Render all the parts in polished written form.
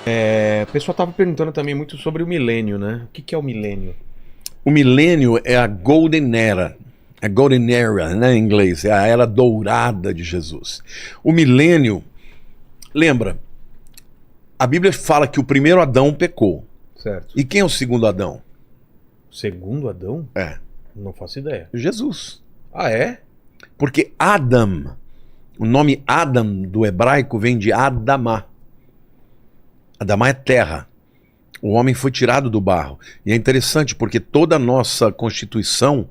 O pessoal tava perguntando também muito sobre o milênio, né? O que que é o milênio? O milênio é a Golden Era. A Golden Era, né, em inglês. É a era dourada de Jesus. O milênio, lembra, a Bíblia fala que o primeiro Adão pecou. Certo. E quem é o segundo Adão? Segundo Adão? É Não faço ideia. Jesus. Ah, é? Porque Adam, o nome Adam do hebraico vem de Adamá. Adamá é terra. O homem foi tirado do barro. E é interessante porque toda a nossa constituição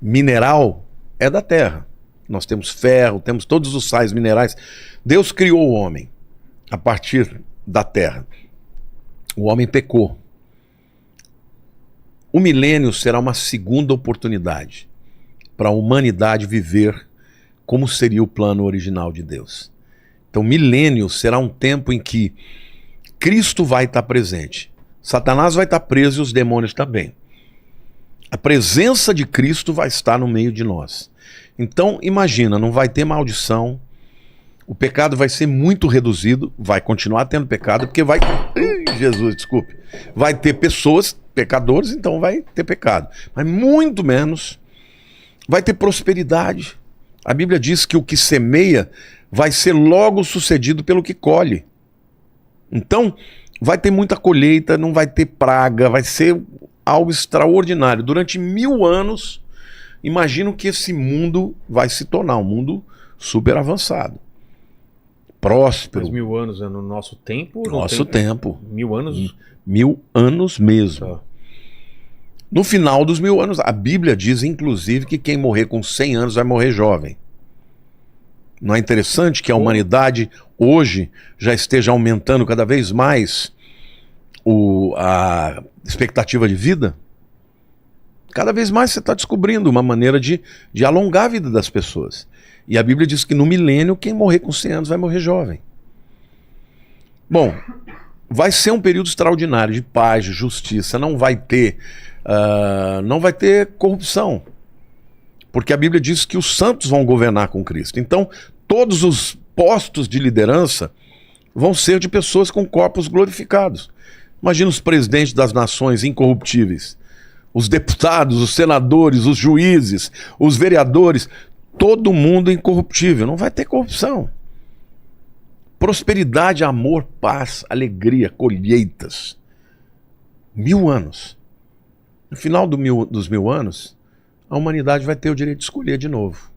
mineral é da terra. Nós temos ferro, temos todos os sais minerais. Deus criou o homem a partir da terra. O homem pecou. O milênio será uma segunda oportunidade para a humanidade viver como seria o plano original de Deus. Então, milênio será um tempo em que Cristo vai estar presente. Satanás vai estar preso e os demônios também. A presença de Cristo vai estar no meio de nós. Então, imagina, não vai ter maldição, o pecado vai ser muito reduzido, vai continuar tendo pecado, porque vai... Jesus, desculpe. Vai ter pessoas, pecadores, então vai ter pecado. Mas muito menos. Vai ter prosperidade. A Bíblia diz que o que semeia vai ser logo sucedido pelo que colhe. Então, vai ter muita colheita, não vai ter praga, vai ser algo extraordinário. Durante 1000 anos, imagino que esse mundo vai se tornar um mundo super avançado. Próspero. Mas 1000 anos é no nosso tempo? Nosso tempo. 1000 anos? 1000 anos mesmo. Tá. No final dos 1000 anos, a Bíblia diz, inclusive, que quem morrer com 100 anos vai morrer jovem. Não é interessante que a humanidade hoje já esteja aumentando cada vez mais a expectativa de vida? Cada vez mais você está descobrindo uma maneira de alongar a vida das pessoas. E a Bíblia diz que no milênio, quem morrer com 100 anos vai morrer jovem. Bom, vai ser um período extraordinário de paz, de justiça, não vai ter corrupção. Porque a Bíblia diz que os santos vão governar com Cristo. Então, todos os postos de liderança vão ser de pessoas com corpos glorificados. Imagina os presidentes das nações incorruptíveis, os deputados, os senadores, os juízes, os vereadores, todo mundo incorruptível. Não vai ter corrupção. Prosperidade, amor, paz, alegria, colheitas. 1000 anos. No final dos 1000 anos, a humanidade vai ter o direito de escolher de novo.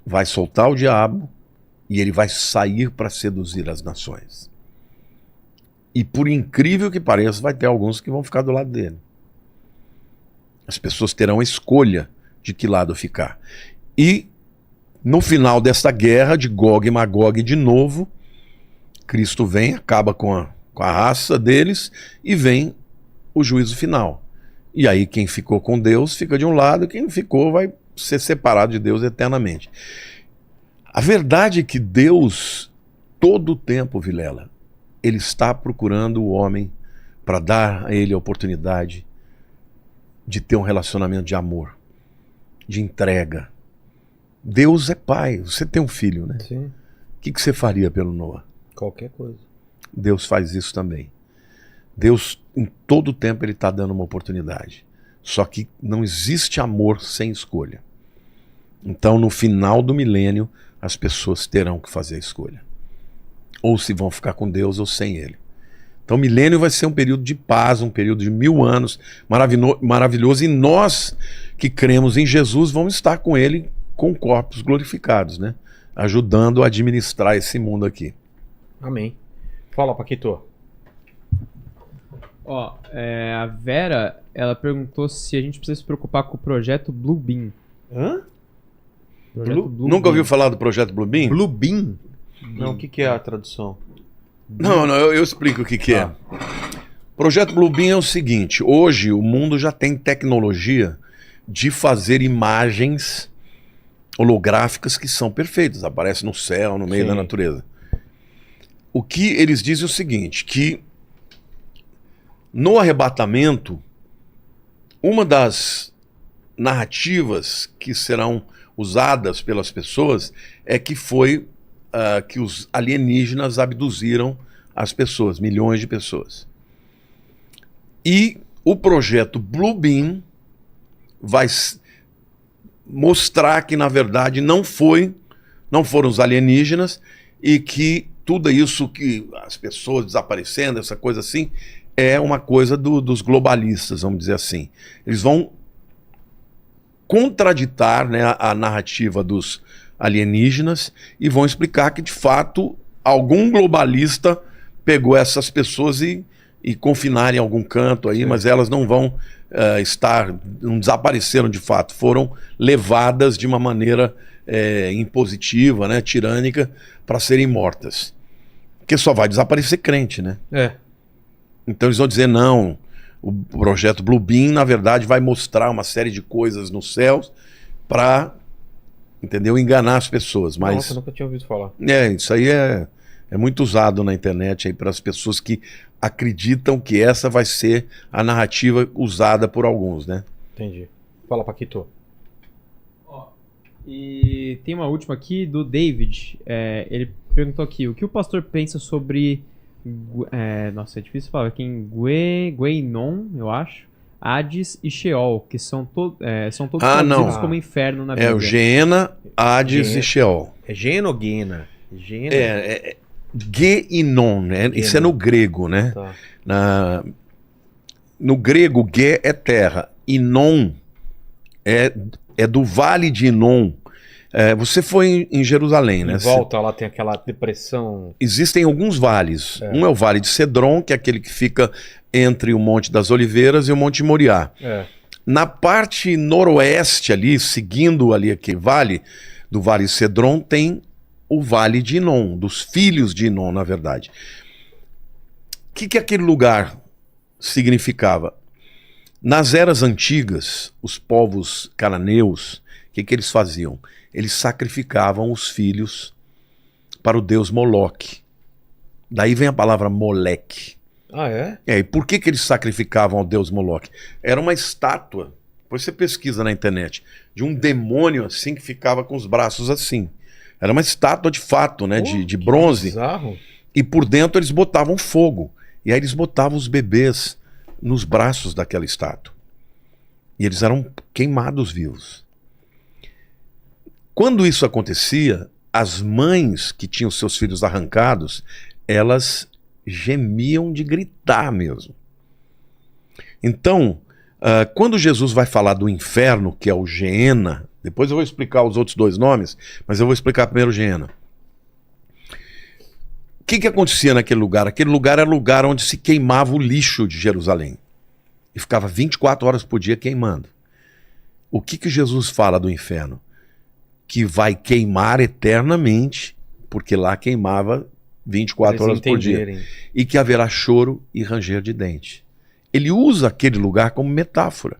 Vai soltar o diabo e ele vai sair para seduzir as nações. E por incrível que pareça, vai ter alguns que vão ficar do lado dele. As pessoas terão a escolha de que lado ficar. E no final dessa guerra de Gog e Magog de novo, Cristo vem, acaba com a raça deles e vem o juízo final. E aí quem ficou com Deus fica de um lado, quem não ficou vai ser separado de Deus eternamente. A verdade é que Deus, todo o tempo, Vilela, Ele está procurando o homem para dar a ele a oportunidade de ter um relacionamento de amor, de entrega. Deus é pai, você tem um filho, né? Sim. O que você faria pelo Noah? Qualquer coisa. Deus faz isso também. Deus, em todo o tempo, Ele está dando uma oportunidade. Só que não existe amor sem escolha. Então, no final do milênio, as pessoas terão que fazer a escolha. Ou se vão ficar com Deus ou sem Ele. Então, o milênio vai ser um período de paz, um período de 1000 anos, maravilhoso. E nós que cremos em Jesus vamos estar com Ele com corpos glorificados, né? Ajudando a administrar esse mundo aqui. Amém. Fala, Paquito. Ó, a Vera, ela perguntou se a gente precisa se preocupar com o projeto Bluebeam. Hã? Nunca ouviu falar do projeto Bluebeam? Bluebeam? Não, o que é a tradução? Não, eu explico o que é. Projeto Bluebeam é o seguinte, hoje o mundo já tem tecnologia de fazer imagens holográficas que são perfeitas, aparecem no céu, no meio Sim. da natureza. O que eles dizem é o seguinte, que no arrebatamento, uma das narrativas que serão usadas pelas pessoas é que foi que os alienígenas abduziram as pessoas, milhões de pessoas. E o projeto Bluebeam vai mostrar que, na verdade, não foram os alienígenas e que tudo isso que as pessoas desaparecendo, essa coisa assim, é uma coisa dos globalistas, vamos dizer assim. Eles vão contraditar, né, a narrativa dos alienígenas e vão explicar que, de fato, algum globalista pegou essas pessoas e confinaram em algum canto aí, mas elas não vão não desapareceram de fato, foram levadas de uma maneira impositiva, né, tirânica, para serem mortas. Porque só vai desaparecer crente, né? Então eles vão dizer, não, o projeto Bluebeam, na verdade, vai mostrar uma série de coisas nos céus para, entendeu, enganar as pessoas. Mas, nossa, nunca tinha ouvido falar. Isso aí é muito usado na internet aí para as pessoas que acreditam que essa vai ser a narrativa usada por alguns, né? Entendi. Fala, Paquito. E tem uma última aqui do David. Ele perguntou aqui, o que o pastor pensa sobre... nossa, é difícil falar aqui em Guénon, eu acho. Hades e Sheol, que são todos traduzidos como inferno na Bíblia. É o Geena, Hades e Sheol. É Gena ou Guena? Guénon, né? Isso é no grego, né? Tá. No grego, Gué é terra. Inon é do Vale de Inon. Você foi em Jerusalém, né? Em volta lá tem aquela depressão. Existem alguns vales. Um é o Vale de Cedron, que é aquele que fica entre o Monte das Oliveiras e o Monte Moriá. Na parte noroeste ali, seguindo ali aquele vale, do Vale de Cedron, tem o Vale de Inon, dos filhos de Inon, na verdade. O que aquele lugar significava? Nas eras antigas, os povos cananeus, o que eles faziam? Eles sacrificavam os filhos para o deus Moloque. Daí vem a palavra Moleque. Ah, é? E por que eles sacrificavam ao deus Moloque? Era uma estátua, depois você pesquisa na internet, de um demônio assim que ficava com os braços assim. Era uma estátua de fato, né, de bronze. Bizarro. E por dentro eles botavam fogo. E aí eles botavam os bebês nos braços daquela estátua. E eles eram queimados vivos. Quando isso acontecia, as mães que tinham seus filhos arrancados, elas gemiam de gritar mesmo. Então, quando Jesus vai falar do inferno, que é o Geena, depois eu vou explicar os outros dois nomes, mas eu vou explicar primeiro o Geena. O que acontecia naquele lugar? Aquele lugar era o lugar onde se queimava o lixo de Jerusalém. E ficava 24 horas por dia queimando. O que Jesus fala do inferno? Que vai queimar eternamente, porque lá queimava 24 horas por dia. E que haverá choro e ranger de dente. Ele usa aquele lugar como metáfora.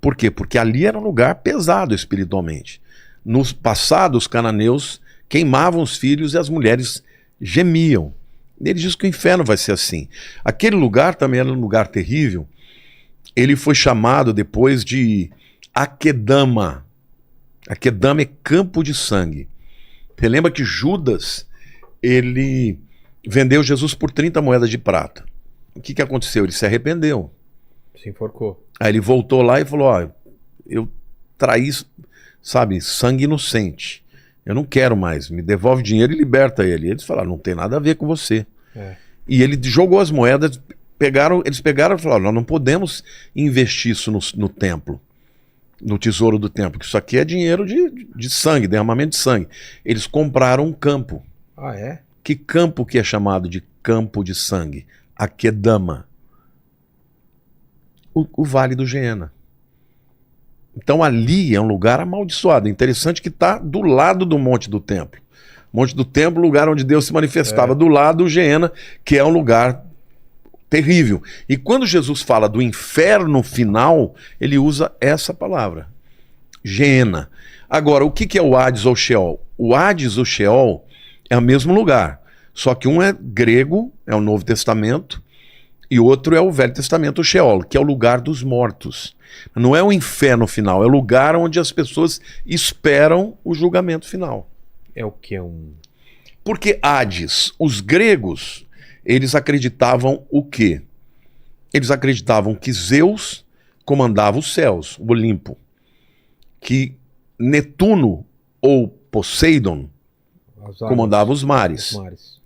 Por quê? Porque ali era um lugar pesado espiritualmente. No passado, os cananeus queimavam os filhos e as mulheres gemiam. Ele diz que o inferno vai ser assim. Aquele lugar também era um lugar terrível. Ele foi chamado depois de Akedama. Akedama é campo de sangue. Você lembra que Judas, ele vendeu Jesus por 30 moedas de prata. O que aconteceu? Ele se arrependeu. Se enforcou. Aí ele voltou lá e falou, eu traí, sabe, sangue inocente. Eu não quero mais, me devolve dinheiro e liberta ele. Eles falaram, não tem nada a ver com você. E ele jogou as moedas, eles pegaram e falaram, nós não podemos investir isso no templo, no tesouro do templo, que isso aqui é dinheiro de sangue, derramamento de sangue. Eles compraram um campo. Ah, é? Que campo que é chamado de campo de sangue? Akedama. O Vale do Geena. Então ali é um lugar amaldiçoado. Interessante que está do lado do Monte do Templo. Monte do Templo, lugar onde Deus se manifestava. Do lado do Geena, que é um lugar terrível. E quando Jesus fala do inferno final, ele usa essa palavra. Geena. Agora, o que é o Hades ou Sheol? O Hades ou Sheol é o mesmo lugar. Só que um é grego, é o Novo Testamento, e outro é o Velho Testamento, o Sheol, que é o lugar dos mortos. Não é o inferno final, é o lugar onde as pessoas esperam o julgamento final. É o que? Porque Hades, os gregos eles acreditavam o quê? Eles acreditavam que Zeus comandava os céus, o Olimpo. Que Netuno ou Poseidon As águas, comandava os os mares. mares,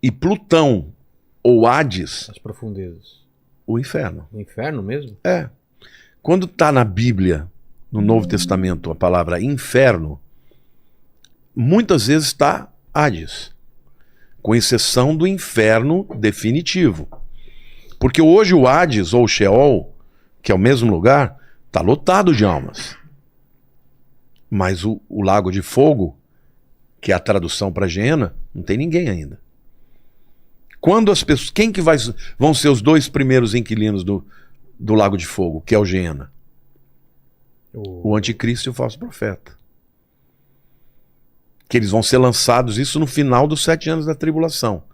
E Plutão ou Hades, as profundezas. o inferno. O inferno mesmo? É. Quando está na Bíblia, no Novo Testamento, a palavra inferno, muitas vezes está Hades, com exceção do inferno definitivo. Porque hoje o Hades ou o Sheol, que é o mesmo lugar, está lotado de almas. Mas o Lago de Fogo, que é a tradução para Geena, não tem ninguém ainda. Quando as pessoas, quem que vão ser os 2 primeiros inquilinos do Lago de Fogo, que é o Geena? O anticristo e o falso profeta. Que eles vão ser lançados, isso no final dos 7 anos da tribulação.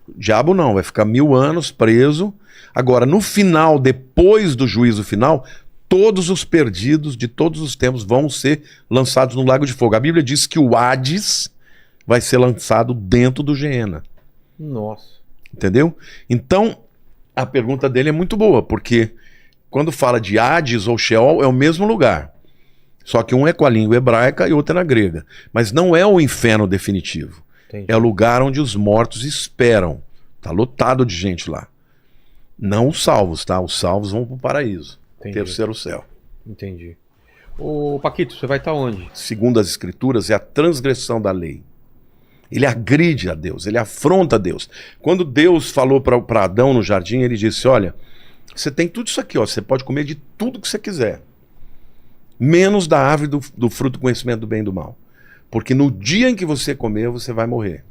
O diabo não, vai ficar 1000 anos preso. Agora, no final, depois do juízo final, todos os perdidos de todos os tempos vão ser lançados no Lago de Fogo. A Bíblia diz que o Hades vai ser lançado dentro do Geena. Nossa. Entendeu? Então, a pergunta dele é muito boa, porque quando fala de Hades ou Sheol, é o mesmo lugar. Só que um é com a língua hebraica e outro é na grega. Mas não é o inferno definitivo. Entendi. É o lugar onde os mortos esperam. Está lotado de gente lá. Não os salvos, tá? Os salvos vão para o paraíso. Entendi. Terceiro céu. Entendi. Ô, Paquito, você vai estar onde? Segundo as escrituras, é a transgressão da lei. Ele agride a Deus, ele afronta a Deus. Quando Deus falou para Adão no jardim, ele disse, olha, você tem tudo isso aqui, ó, você pode comer de tudo que você quiser, menos da árvore do fruto do conhecimento do bem e do mal. Porque no dia em que você comer, você vai morrer.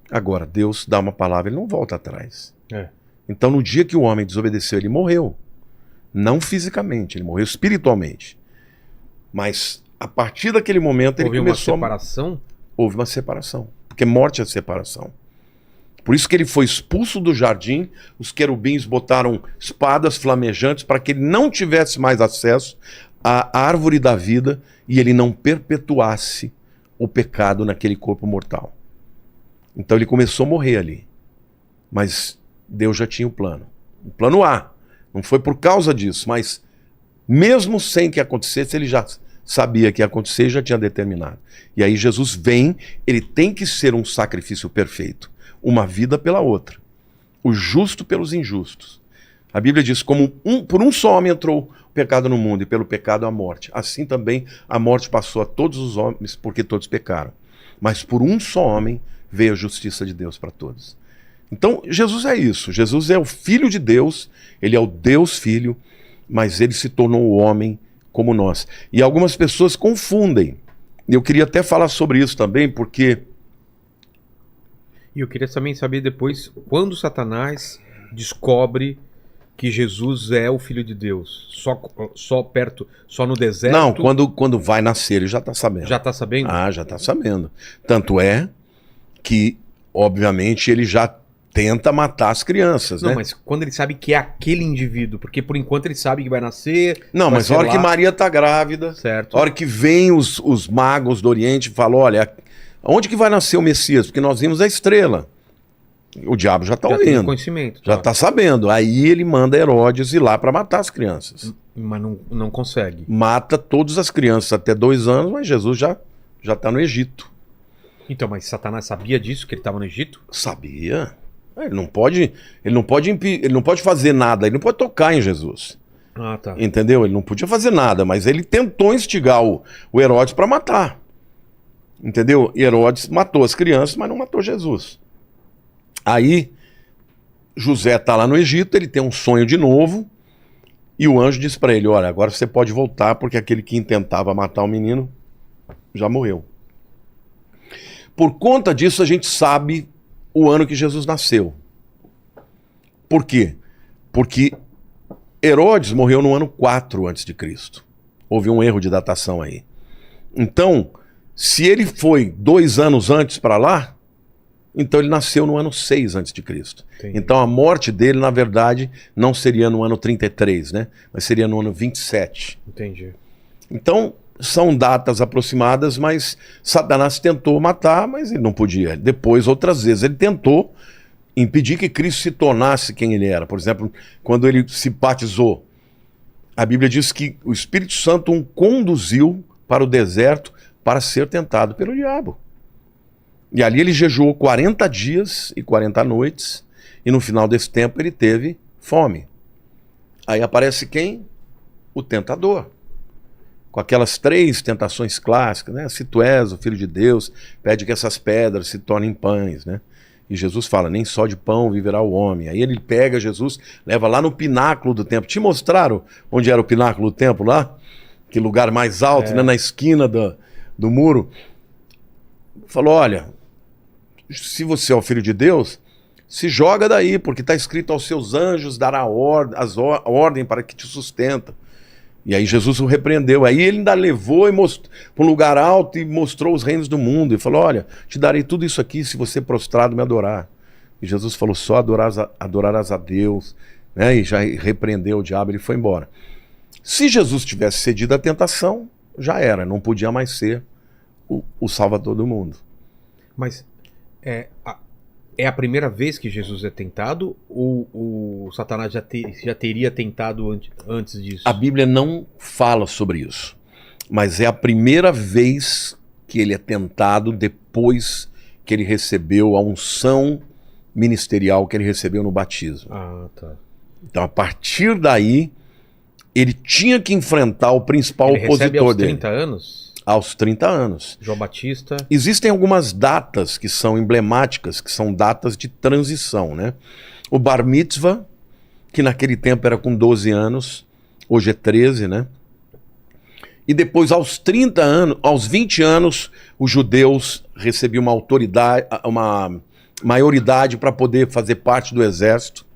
Agora, Deus dá uma palavra, ele não volta atrás. É. Então, no dia que o homem desobedeceu, ele morreu. Não fisicamente, ele morreu espiritualmente. Mas, a partir daquele momento, ele Houve uma começou separação? Houve uma separação. Porque morte é separação. Por isso que ele foi expulso do jardim, os querubins botaram espadas flamejantes para que ele não tivesse mais acesso à árvore da vida e ele não perpetuasse o pecado naquele corpo mortal. Então ele começou a morrer ali. Mas Deus já tinha o plano. O plano A. Não foi por causa disso, mas mesmo sem que acontecesse, ele já sabia que ia acontecer e já tinha determinado. E aí Jesus vem, ele tem que ser um sacrifício perfeito. Uma vida pela outra. O justo pelos injustos. A Bíblia diz, como por um só homem entrou o pecado no mundo e pelo pecado a morte. Assim também a morte passou a todos os homens porque todos pecaram. Mas por um só homem veio a justiça de Deus para todos. Então Jesus é isso. Jesus é o Filho de Deus, ele é o Deus Filho, mas ele se tornou o homem como nós. E algumas pessoas confundem. Eu queria até falar sobre isso também, porque... E eu queria também saber depois, quando Satanás descobre que Jesus é o Filho de Deus? Só perto, só no deserto? Não, quando vai nascer, ele já está sabendo. Já está sabendo? Ah, já está sabendo. Tanto é que, obviamente, ele já tenta matar as crianças, Não, né? mas quando ele sabe que é aquele indivíduo, porque por enquanto ele sabe que vai nascer... Não, vai mas ser a hora lá, que Maria está grávida, certo. a hora que vem os magos do Oriente e falam, olha, onde que vai nascer o Messias? Porque nós vimos a estrela. O diabo já está Já tem ouvindo, conhecimento. já está sabendo. Aí ele manda Herodes ir lá para matar as crianças. Mas não consegue. Mata todas as crianças até 2 anos, mas Jesus já está no Egito. Então, mas Satanás sabia disso, que ele estava no Egito? Sabia. Ele não pode fazer nada, ele não pode tocar em Jesus. Ah, tá. Entendeu? Ele não podia fazer nada, mas ele tentou instigar o Herodes para matar. Entendeu? E Herodes matou as crianças, mas não matou Jesus. Aí, José está lá no Egito, ele tem um sonho de novo, e o anjo diz para ele, olha, agora você pode voltar, porque aquele que intentava matar o menino já morreu. Por conta disso, a gente sabe o ano que Jesus nasceu. Por quê? Porque Herodes morreu no ano 4 a.C. Houve um erro de datação aí. Então, se ele foi 2 anos antes para lá, então ele nasceu no ano 6 a.C. Então a morte dele, na verdade, não seria no ano 33, né? Mas seria no ano 27. Entendi. Então, são datas aproximadas, mas Satanás tentou matar, mas ele não podia. Depois, outras vezes, ele tentou impedir que Cristo se tornasse quem ele era. Por exemplo, quando ele se batizou, a Bíblia diz que o Espírito Santo o conduziu para o deserto para ser tentado pelo diabo. E ali ele jejuou 40 dias e 40 noites, e no final desse tempo ele teve fome. Aí aparece quem? O tentador. Com aquelas 3 tentações clássicas, né? Se tu és o Filho de Deus, pede que essas pedras se tornem pães, né? E Jesus fala, nem só de pão viverá o homem. Aí ele pega Jesus, leva lá no pináculo do templo. Te mostraram onde era o pináculo do templo lá? Que lugar mais alto, né? Na esquina do muro. Falou, olha, se você é o Filho de Deus, se joga daí, porque está escrito aos seus anjos dará ordem para que te sustenta. E aí Jesus o repreendeu. Aí ele ainda levou para um lugar alto e mostrou os reinos do mundo. E falou, olha, te darei tudo isso aqui se você prostrado me adorar. E Jesus falou, só adorarás a Deus. Né? E já repreendeu o diabo, ele foi embora. Se Jesus tivesse cedido à tentação, já era, não podia mais ser o Salvador do mundo. Mas é a primeira vez que Jesus é tentado ou o Satanás já teria tentado antes disso? A Bíblia não fala sobre isso, mas é a primeira vez que ele é tentado depois que ele recebeu a unção ministerial que ele recebeu no batismo. Ah, tá. Então, a partir daí, ele tinha que enfrentar o principal ele recebe opositor aos dele. 30 anos? Aos 30 anos. João Batista. Existem algumas datas que são emblemáticas, que são datas de transição, né? O Bar Mitzvah, que naquele tempo era com 12 anos, hoje é 13, né? E depois, aos 30 anos, aos 20 anos, os judeus recebiam uma autoridade, uma maioridade para poder fazer parte do exército.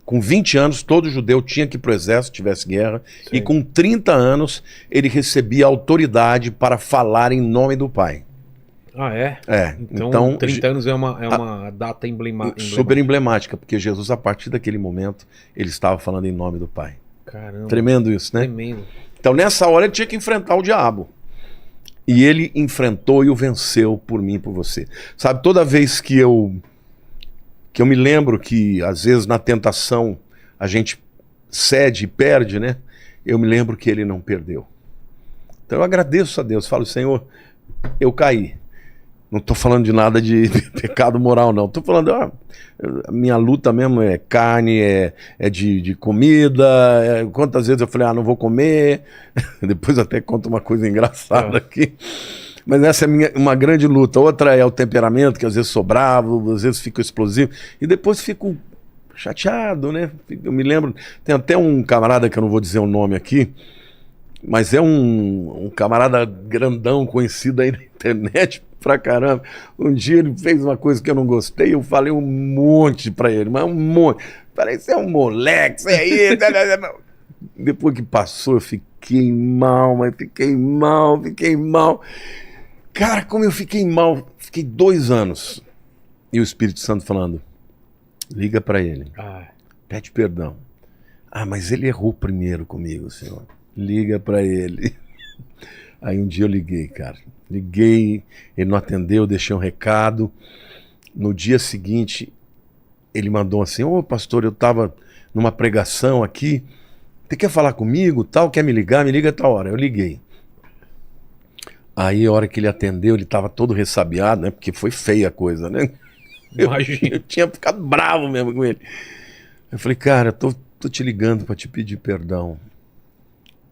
Com 20 anos, todo judeu tinha que ir para o exército, tivesse guerra. Sim. E com 30 anos, ele recebia autoridade para falar em nome do Pai. Ah, é? Então 30 anos é uma data emblemática. Super emblemática, porque Jesus, a partir daquele momento, ele estava falando em nome do Pai. Caramba. Tremendo isso, né? Tremendo. Então, nessa hora, ele tinha que enfrentar o diabo. E ele enfrentou e o venceu por mim e por você. Sabe, toda vez que eu me lembro que, às vezes, na tentação, a gente cede e perde, né? Eu me lembro que ele não perdeu. Então eu agradeço a Deus, falo, Senhor, eu caí. Não estou falando de nada de pecado moral, não. Estou falando, a minha luta mesmo é carne, é de comida. Quantas vezes eu falei, não vou comer. Depois até conto uma coisa engraçada aqui. Mas essa é uma grande luta. Outra é o temperamento, que às vezes sou bravo, às vezes fico explosivo. E depois fico chateado, né? Eu me lembro, tem até um camarada, que eu não vou dizer o nome aqui, mas é um camarada grandão, conhecido aí na internet pra caramba. Um dia ele fez uma coisa que eu não gostei, eu falei um monte pra ele, mas um monte. Falei, você é um moleque, você é isso. Depois que passou, eu fiquei mal, mas fiquei mal. Cara, como eu fiquei mal, fiquei 2 anos. E o Espírito Santo falando, liga pra ele, pede perdão. Mas ele errou primeiro comigo, Senhor. Liga pra ele. Aí um dia eu liguei, cara. Liguei, ele não atendeu, deixei um recado. No dia seguinte, ele mandou assim, pastor, eu tava numa pregação aqui, você quer falar comigo, tal, quer me ligar? Me liga a tal hora. Eu liguei. Aí, a hora que ele atendeu, ele tava todo ressabiado, né? Porque foi feia a coisa, né? Eu tinha ficado bravo mesmo com ele. Eu falei, cara, tô te ligando para te pedir perdão.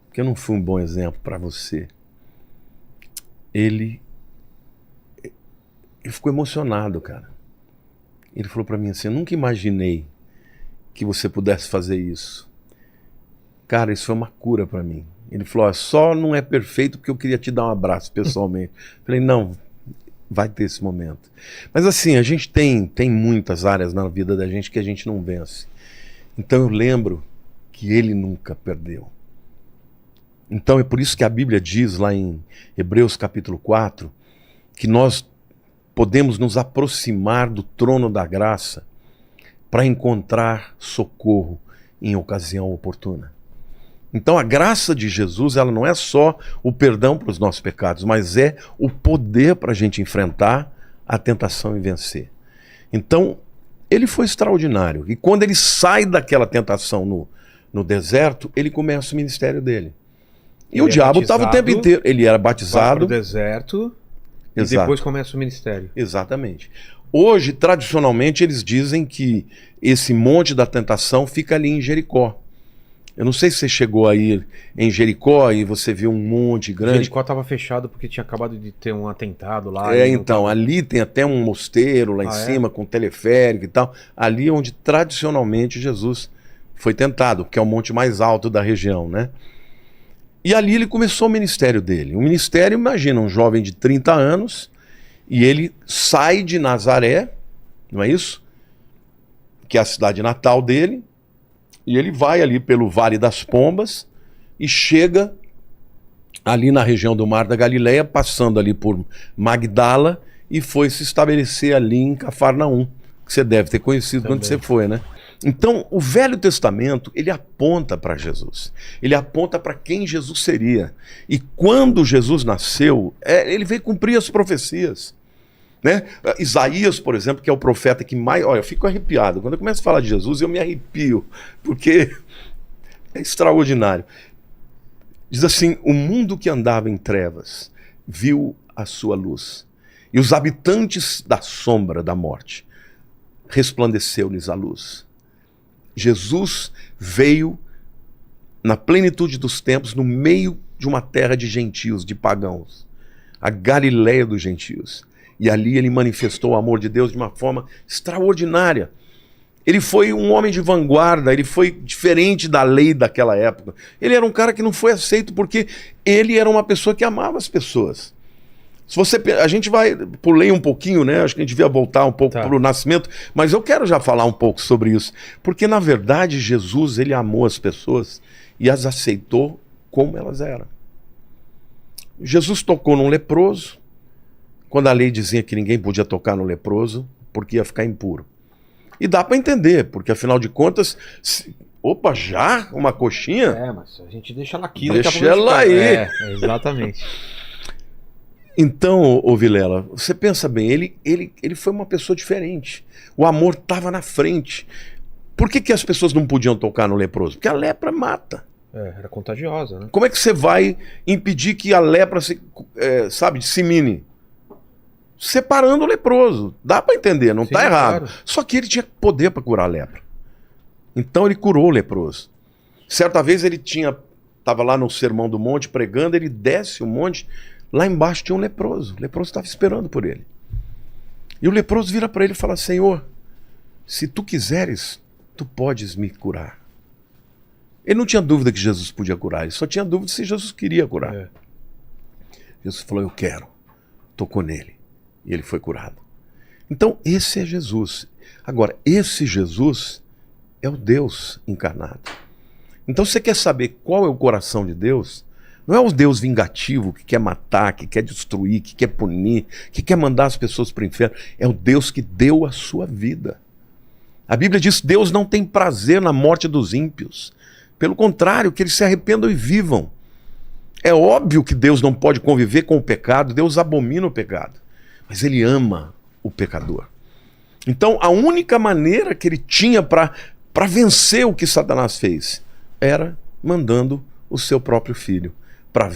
Porque eu não fui um bom exemplo para você. Ele ficou emocionado, cara. Ele falou para mim assim, eu nunca imaginei que você pudesse fazer isso. Cara, isso foi uma cura para mim. Ele falou, só não é perfeito porque eu queria te dar um abraço pessoalmente. Falei, não, vai ter esse momento. Mas assim, a gente tem muitas áreas na vida da gente que a gente não vence. Então eu lembro que ele nunca perdeu. Então é por isso que a Bíblia diz lá em Hebreus capítulo 4, que nós podemos nos aproximar do trono da graça para encontrar socorro em ocasião oportuna. Então a graça de Jesus, ela não é só o perdão para os nossos pecados, mas é o poder para a gente enfrentar a tentação e vencer. Então, ele foi extraordinário. E quando ele sai daquela tentação no deserto, ele começa o ministério dele. E o diabo estava o tempo inteiro. Ele era batizado. Vai pro deserto. Exato. E depois começa o ministério. Exatamente. Hoje, tradicionalmente, eles dizem que esse monte da tentação fica ali em Jericó. Eu não sei se você chegou aí em Jericó e você viu um monte grande. Jericó estava fechado porque tinha acabado de ter um atentado lá. Então, ali tem até um mosteiro lá em cima, com teleférico e tal. Ali onde tradicionalmente Jesus foi tentado, que é o monte mais alto da região, né? E ali ele começou o ministério dele. O ministério, imagina, um jovem de 30 anos, e ele sai de Nazaré, não é isso? Que é a cidade natal dele, e ele vai ali pelo Vale das Pombas e chega ali na região do Mar da Galileia, passando ali por Magdala, e foi se estabelecer ali em Cafarnaum, que você deve ter conhecido Também. quando você foi, né? Então, o Velho Testamento, ele aponta para Jesus. Ele aponta para quem Jesus seria. E quando Jesus nasceu, ele veio cumprir as profecias. Né? Isaías, por exemplo, que é o profeta que mais... Olha, eu fico arrepiado. Quando eu começo a falar de Jesus, eu me arrepio, porque é extraordinário. Diz assim: o mundo que andava em trevas viu a sua luz, e os habitantes da sombra da morte resplandeceu-lhes a luz. Jesus veio na plenitude dos tempos, no meio de uma terra de gentios, de pagãos, a Galileia dos gentios. E ali ele manifestou o amor de Deus de uma forma extraordinária. Ele foi um homem de vanguarda, ele foi diferente da lei daquela época. Ele era um cara que não foi aceito porque ele era uma pessoa que amava as pessoas. Se você, a gente pulei um pouquinho, né? Acho que a gente devia voltar um pouco para o nascimento, mas eu quero já falar um pouco sobre isso, porque na verdade Jesus, ele amou as pessoas e as aceitou como elas eram. Jesus tocou num leproso, quando a lei dizia que ninguém podia tocar no leproso, porque ia ficar impuro. E dá para entender, porque afinal de contas, opa, já uma coxinha? Mas a gente deixa ela aqui. Deixa ela aí. Exatamente. Então, ô Vilela, você pensa bem, ele foi uma pessoa diferente. O amor estava na frente. Por que as pessoas não podiam tocar no leproso? Porque a lepra mata. Era contagiosa, né? Como é que você vai impedir que a lepra se dissemine? Separando o leproso. Dá para entender, não está errado. Claro. Só que ele tinha poder para curar a lepra. Então ele curou o leproso. Certa vez ele estava lá no Sermão do Monte pregando, ele desce o monte. Lá embaixo tinha um leproso. O leproso estava esperando por ele. E o leproso vira para ele e fala: Senhor, se tu quiseres, tu podes me curar. Ele não tinha dúvida que Jesus podia curar, ele só tinha dúvida se Jesus queria curar. Jesus falou: eu quero. Tocou nele. E ele foi curado. Então esse é Jesus. Agora, esse Jesus é o Deus encarnado. Então você quer saber qual é o coração de Deus? Não é o Deus vingativo que quer matar, que quer destruir, que quer punir, que quer mandar as pessoas para o inferno. É o Deus que deu a sua vida. A Bíblia diz que Deus não tem prazer na morte dos ímpios. Pelo contrário, que eles se arrependam e vivam. É óbvio que Deus não pode conviver com o pecado, Deus abomina o pecado. Mas ele ama o pecador. Então a única maneira que ele tinha para vencer o que Satanás fez era mandando o seu próprio filho para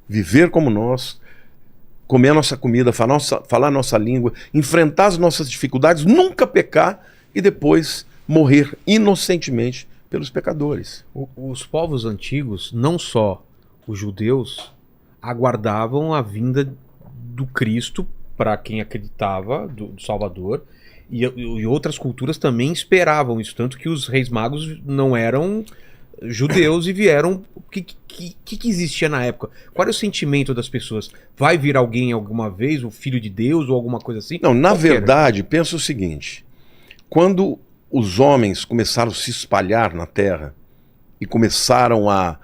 viver como nós, comer a nossa comida, falar a nossa língua, enfrentar as nossas dificuldades, nunca pecar e depois morrer inocentemente pelos pecadores. Os povos antigos, não só os judeus, aguardavam a vinda do Cristo para quem acreditava, do Salvador, e outras culturas também esperavam isso, tanto que os reis magos não eram judeus e vieram... O que existia na época? Qual era o sentimento das pessoas? Vai vir alguém alguma vez, o filho de Deus ou alguma coisa assim? Não, na verdade, pensa o seguinte: quando os homens começaram a se espalhar na terra e começaram a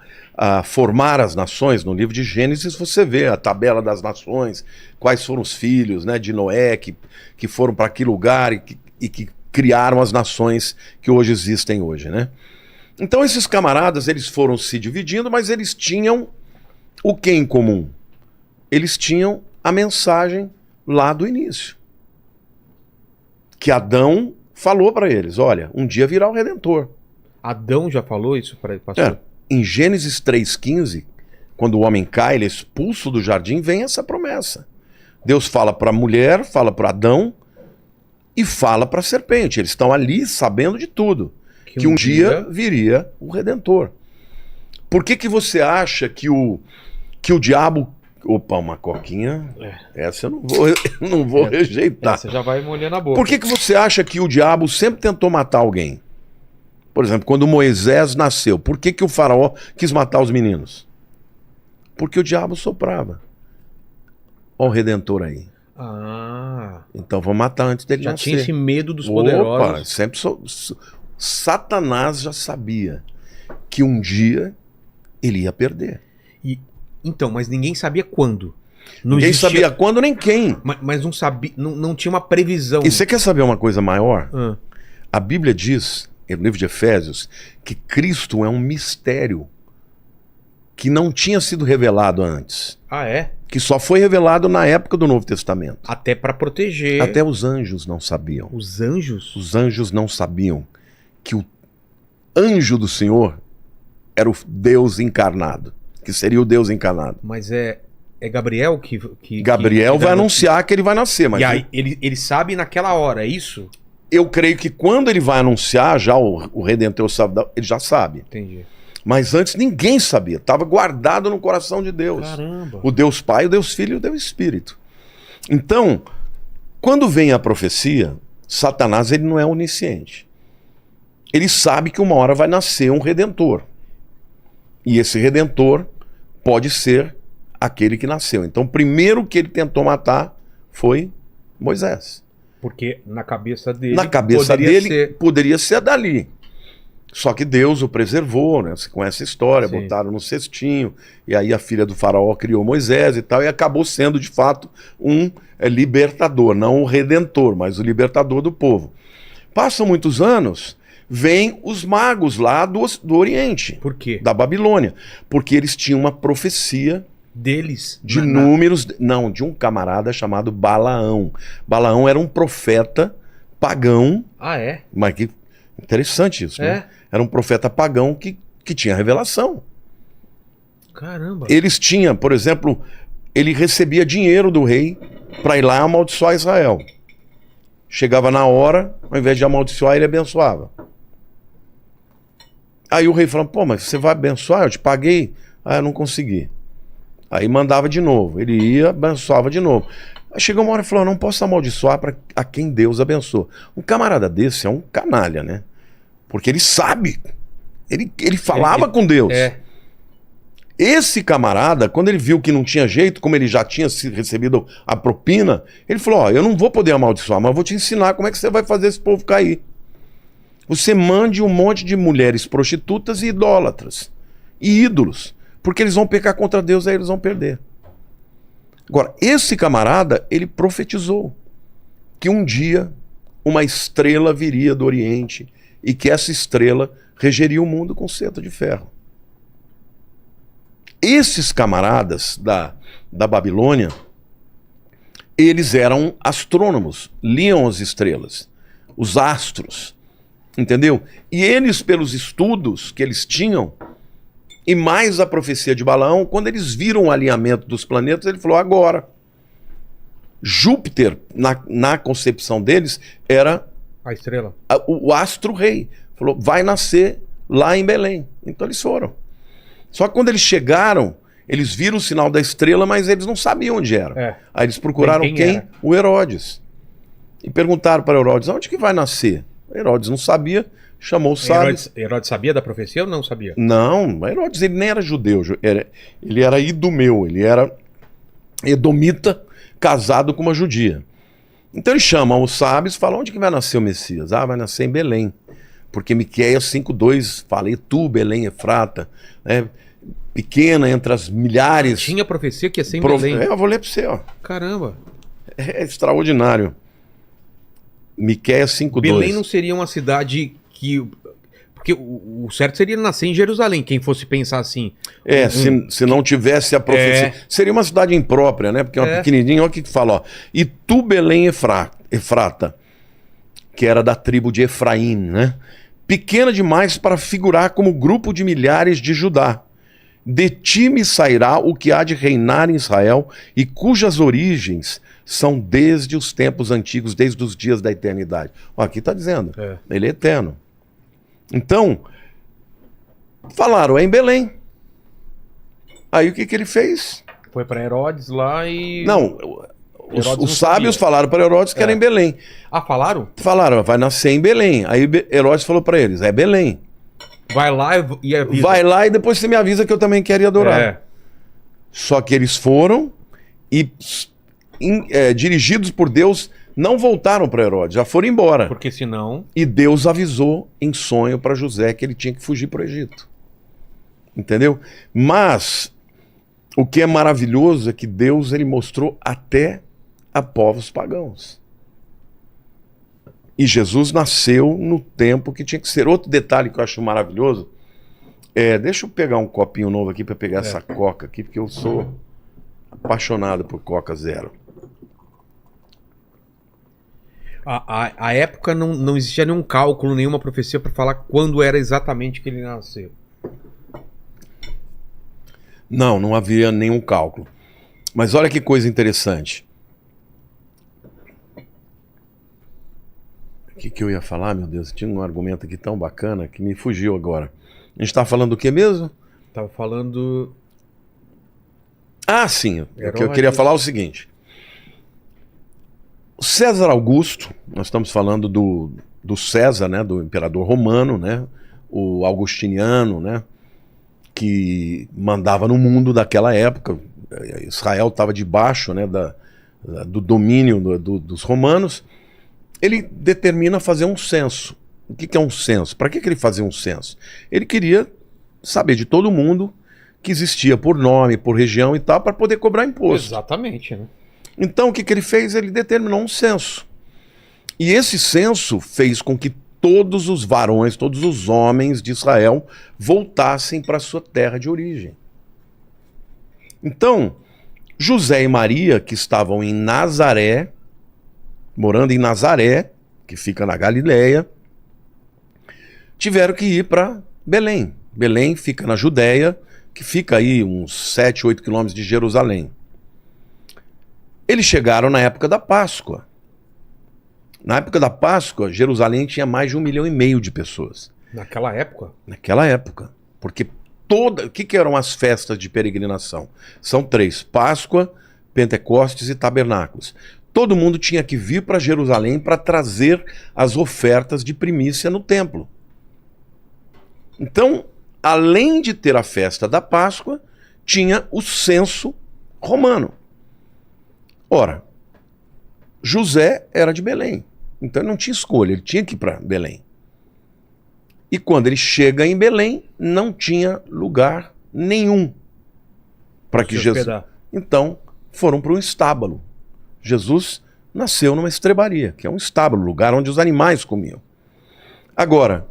formar as nações, no livro de Gênesis você vê a tabela das nações, quais foram os filhos, né, de Noé que foram para aquele lugar e que criaram as nações que hoje existem hoje, né? Então esses camaradas, eles foram se dividindo, mas eles tinham o que em comum? Eles tinham a mensagem lá do início. Que Adão falou para eles, olha, um dia virá o Redentor. Adão já falou isso para ele, pastor? Em Gênesis 3,15, quando o homem cai, ele é expulso do jardim, vem essa promessa. Deus fala para a mulher, fala para Adão e fala para a serpente. Eles estão ali sabendo de tudo. Que um dia viria o Redentor. Por que você acha que o diabo... Opa, uma coquinha. Essa eu não vou rejeitar. Você já vai molhando a boca. Por que você acha que o diabo sempre tentou matar alguém? Por exemplo, quando Moisés nasceu, por que o faraó quis matar os meninos? Porque o diabo soprava. Olha o Redentor aí. Ah. Então vamos matar antes dele já nascer. Tinha esse medo dos poderosos. Opa, sempre Satanás já sabia que um dia ele ia perder. Então, mas ninguém sabia quando. Ninguém sabia quando nem quem. Mas não sabia, não tinha uma previsão. E você quer saber uma coisa maior? A Bíblia diz, no livro de Efésios, que Cristo é um mistério que não tinha sido revelado antes. Ah, é? Que só foi revelado na época do Novo Testamento. Até para proteger. Até os anjos não sabiam. Os anjos? Os anjos não sabiam que o anjo do Senhor era o Deus encarnado. Que seria o Deus encarnado. Mas é Gabriel que Gabriel vai anunciar que ele vai nascer. Mas e aí ele sabe naquela hora, é isso? Eu creio que quando ele vai anunciar, já o Redentor sabe, ele já sabe. Entendi. Mas antes ninguém sabia. Estava guardado no coração de Deus. Caramba. O Deus Pai, o Deus Filho e o Deus Espírito. Então, quando vem a profecia, Satanás ele não é onisciente. Ele sabe que uma hora vai nascer um Redentor. E esse Redentor pode ser aquele que nasceu. Então, o primeiro que ele tentou matar foi Moisés. Porque na cabeça dele... Na cabeça dele poderia ser dali. Só que Deus o preservou, né? Você conhece a história, Sim. Botaram no cestinho, e aí a filha do faraó criou Moisés e tal, e acabou sendo, de fato, um libertador. Não o Redentor, mas o libertador do povo. Passam muitos anos... Vêm os magos lá do Oriente. Por quê? Da Babilônia. Porque eles tinham uma profecia deles. De números. Não, de um camarada chamado Balaão. Balaão era um profeta pagão. Ah, é? Mas que interessante isso, né? Era um profeta pagão que tinha revelação. Caramba. Eles tinham, por exemplo, ele recebia dinheiro do rei para ir lá amaldiçoar Israel. Chegava na hora, ao invés de amaldiçoar, ele abençoava. Aí o rei falou, pô, mas você vai abençoar? Eu te paguei. Ah, eu não consegui. Aí mandava de novo. Ele ia, abençoava de novo. Aí chegou uma hora e falou, não posso amaldiçoar para a quem Deus abençoa. Um camarada desse é um canalha, né? Porque ele sabe. Ele falava com Deus. Esse camarada, quando ele viu que não tinha jeito, como ele já tinha recebido a propina, ele falou, ó, eu não vou poder amaldiçoar, mas eu vou te ensinar como é que você vai fazer esse povo cair. Você mande um monte de mulheres prostitutas e idólatras. E ídolos. Porque eles vão pecar contra Deus, aí eles vão perder. Agora, esse camarada, ele profetizou que um dia uma estrela viria do Oriente e que essa estrela regeria o mundo com cetro de ferro. Esses camaradas da Babilônia, eles eram astrônomos, liam as estrelas, os astros, entendeu? E eles, pelos estudos que eles tinham, e mais a profecia de Balaão, quando eles viram o alinhamento dos planetas, ele falou, agora. Júpiter, na concepção deles, era a estrela. O astro-rei. Falou, vai nascer lá em Belém. Então eles foram. Só que quando eles chegaram, eles viram o sinal da estrela, mas eles não sabiam onde era. Aí eles procuraram quem? O Herodes. E perguntaram para Herodes, onde que vai nascer? Herodes não sabia, chamou os sábios. Herodes sabia da profecia ou não sabia? Não, Herodes ele nem era judeu, ele era idumeu, ele era edomita casado com uma judia. Então ele chama os sábios e fala, onde que vai nascer o Messias? Ah, vai nascer em Belém. Porque Miqueias 5:2 fala, e tu, Belém Efrata, né, pequena entre as milhares. Tinha profecia que ia ser em Belém. Eu vou ler para você, ó. Caramba. É extraordinário. Miqueias 5:2. Belém não seria uma cidade que... Porque o certo seria nascer em Jerusalém, quem fosse pensar assim. Se não tivesse a profecia. Seria uma cidade imprópria, né? Porque é uma pequenininha, olha o que fala, ó. E tu, Belém Efrata, que era da tribo de Efraim, né? Pequena demais para figurar como grupo de milhares de Judá. De ti me sairá o que há de reinar em Israel e cujas origens são desde os tempos antigos, desde os dias da eternidade. Ó, aqui está dizendo, ele é eterno. Então, falaram, é em Belém. Aí o que ele fez? Foi para Herodes lá e... Não, os sábios falaram para Herodes que era em Belém. Ah, falaram? Falaram, vai nascer em Belém. Aí Herodes falou para eles, é Belém. Vai lá e avisa. Vai lá e depois você me avisa que eu também quero ir adorar. Só que eles foram e, dirigidos por Deus, não voltaram para Herodes, já foram embora. Porque senão... E Deus avisou em sonho para José que ele tinha que fugir para o Egito. Entendeu? Mas o que é maravilhoso é que Deus ele mostrou até a povos pagãos. E Jesus nasceu no tempo que tinha que ser. Outro detalhe que eu acho maravilhoso deixa eu pegar um copinho novo aqui para pegar essa Coca aqui, porque eu sou apaixonado por Coca Zero. A época não existia nenhum cálculo, nenhuma profecia para falar quando era exatamente que ele nasceu. Não havia nenhum cálculo. Mas olha que coisa interessante. O que eu ia falar, meu Deus? Tinha um argumento aqui tão bacana que me fugiu agora. A gente estava falando do que mesmo? Estava falando... Ah, sim. O que eu queria falar é o seguinte. O César Augusto, nós estamos falando do César, né, do imperador romano, né, o Augustiniano, né, que mandava no mundo daquela época. Israel estava debaixo, né, do domínio dos romanos. Ele determina fazer um censo. O que é um censo? Para que ele fazia um censo? Ele queria saber de todo mundo que existia por nome, por região e tal, para poder cobrar imposto. Exatamente, né? Então o que ele fez? Ele determinou um censo. E esse censo fez com que todos os varões, todos os homens de Israel voltassem para sua terra de origem. Então, José e Maria, que estavam em Nazaré, morando em Nazaré, que fica na Galileia, tiveram que ir para Belém. Belém fica na Judéia, que fica aí uns 7, 8 quilômetros de Jerusalém. Eles chegaram na época da Páscoa. Na época da Páscoa, Jerusalém tinha mais de 1,5 milhão de pessoas. Naquela época? Naquela época. Porque o que eram as festas de peregrinação? São 3, Páscoa, Pentecostes e Tabernáculos. Todo mundo tinha que vir para Jerusalém para trazer as ofertas de primícia no templo. Então, além de ter a festa da Páscoa, tinha o censo romano. Ora, José era de Belém, então ele não tinha escolha, ele tinha que ir para Belém. E quando ele chega em Belém, não tinha lugar nenhum para que Jesus... Então, foram para um estábulo. Jesus nasceu numa estrebaria, que é um estábulo, lugar onde os animais comiam. Agora,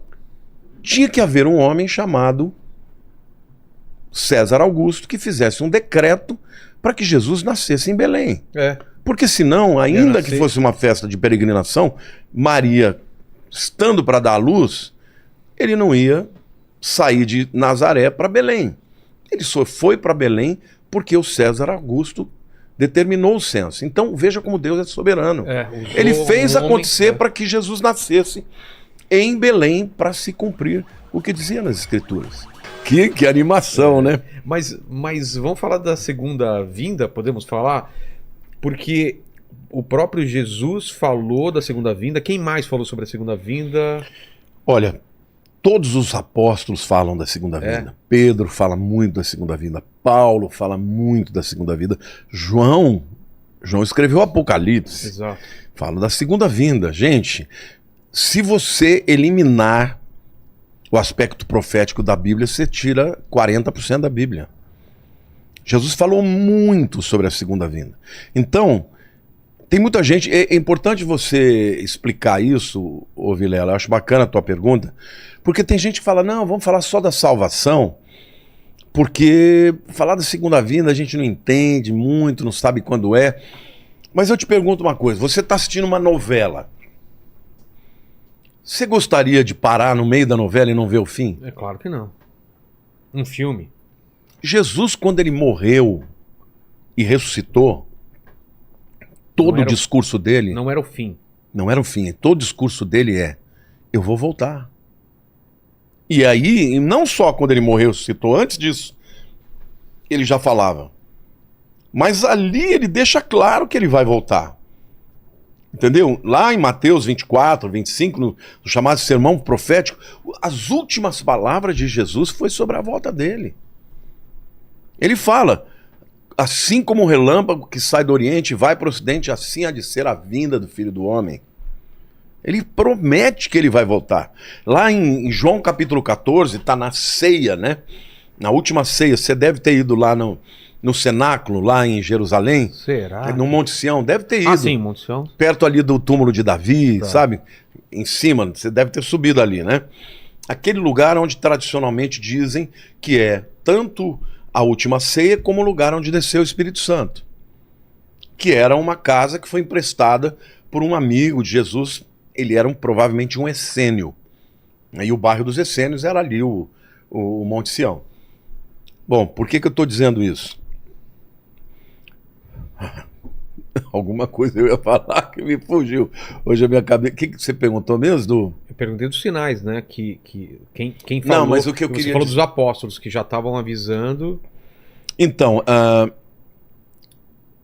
tinha que haver um homem chamado César Augusto que fizesse um decreto para que Jesus nascesse em Belém. Porque senão, ainda que fosse uma festa de peregrinação, Maria, estando para dar à luz, ele não ia sair de Nazaré para Belém. Ele só foi para Belém porque o César Augusto determinou o censo. Então veja como Deus é soberano. Ele fez acontecer para que Jesus nascesse em Belém para se cumprir o que dizia nas Escrituras. Que animação, né? Mas vamos falar da segunda vinda, podemos falar? Porque o próprio Jesus falou da segunda vinda. Quem mais falou sobre a segunda vinda? Olha, todos os apóstolos falam da segunda vinda. Pedro fala muito da segunda vinda. Paulo fala muito da segunda vinda. João escreveu o Apocalipse. Exato. Fala da segunda vinda. Gente, se você eliminar o aspecto profético da Bíblia, você tira 40% da Bíblia. Jesus falou muito sobre a segunda vinda. Então, tem muita gente... É importante você explicar isso, ô Vilela, eu acho bacana a tua pergunta, porque tem gente que fala, não, vamos falar só da salvação, porque falar da segunda vinda a gente não entende muito, não sabe quando é. Mas eu te pergunto uma coisa, você está assistindo uma novela, você gostaria de parar no meio da novela e não ver o fim? É claro que não. Um filme. Jesus, quando ele morreu e ressuscitou, todo o discurso dele... Não era o fim. Não era o fim. Todo o discurso dele é, eu vou voltar. E aí, não só quando ele morreu e ressuscitou, antes disso, ele já falava. Mas ali ele deixa claro que ele vai voltar. Entendeu? Lá em Mateus 24, 25, no chamado sermão profético, as últimas palavras de Jesus foi sobre a volta dele. Ele fala, assim como o relâmpago que sai do Oriente e vai para o Ocidente, assim há de ser a vinda do Filho do Homem. Ele promete que ele vai voltar. Lá em João capítulo 14, está na ceia, né? Na última ceia, você deve ter ido lá no cenáculo, lá em Jerusalém. Será? No Monte Sião, deve ter ido. Ah, sim, Monte Sião. Perto ali do túmulo de Davi, Tá. sabe? Em cima, você deve ter subido ali, né? Aquele lugar onde tradicionalmente dizem que é tanto a última ceia como o lugar onde desceu o Espírito Santo. Que era uma casa que foi emprestada por um amigo de Jesus. Ele era provavelmente um essênio. E o bairro dos essênios era ali o Monte Sião. Bom, por que eu estou dizendo isso? Alguma coisa eu ia falar que me fugiu. Hoje a minha cabeça... O que você perguntou mesmo, Du? Eu perguntei dos sinais, né? Quem falou... Não, mas o que eu você queria falou dizer... dos apóstolos, que já estavam avisando. Então,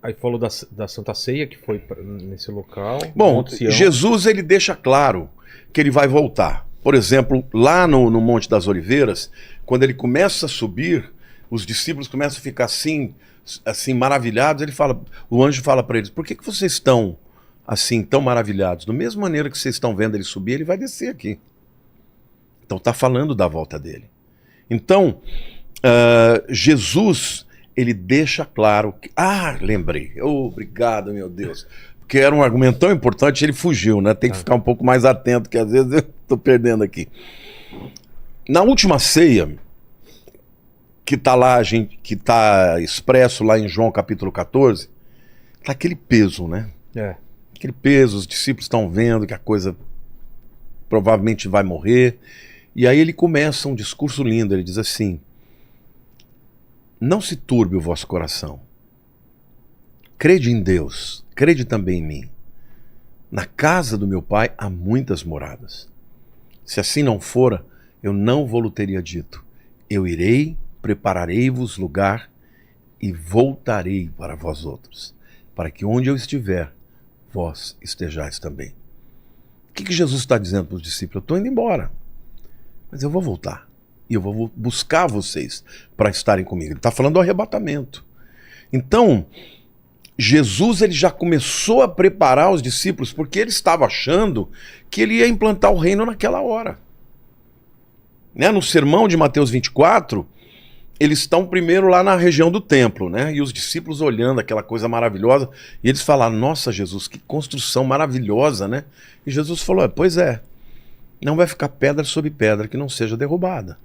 Aí falou da Santa Ceia, que foi nesse local. bom, Monte Sião. Jesus ele deixa claro que ele vai voltar. Por exemplo, lá no Monte das Oliveiras, quando ele começa a subir, os discípulos começam a ficar assim maravilhados. O anjo fala para eles, por que vocês estão assim tão maravilhados? Da mesma maneira que vocês estão vendo ele subir, ele vai descer aqui. Então está falando da volta dele. Então, Jesus, ele deixa claro que... lembrei. Obrigado, meu Deus. Porque era um argumento tão importante, ele fugiu, né? Tem que ficar um pouco mais atento, que às vezes eu estou perdendo aqui. Na última ceia, que está lá, que está expresso lá em João capítulo 14, tá aquele peso, né? É. Aquele peso, os discípulos estão vendo que a coisa provavelmente vai morrer. E aí ele começa um discurso lindo, ele diz assim, não se turbe o vosso coração. Crede em Deus, crede também em mim. Na casa do meu pai há muitas moradas. Se assim não fora, eu não vou-lo teria dito. Eu irei, prepararei-vos lugar e voltarei para vós outros, para que onde eu estiver, vós estejais também. O que Jesus está dizendo para os discípulos? Eu estou indo embora, mas eu vou voltar. E eu vou buscar vocês para estarem comigo. Ele está falando do arrebatamento. Então, Jesus ele já começou a preparar os discípulos, porque ele estava achando que ele ia implantar o reino naquela hora. Né? No sermão de Mateus 24, eles estão primeiro lá na região do templo, né? E os discípulos olhando aquela coisa maravilhosa, e eles falaram, nossa Jesus, que construção maravilhosa, né? E Jesus falou, pois é, não vai ficar pedra sobre pedra que não seja derrubada.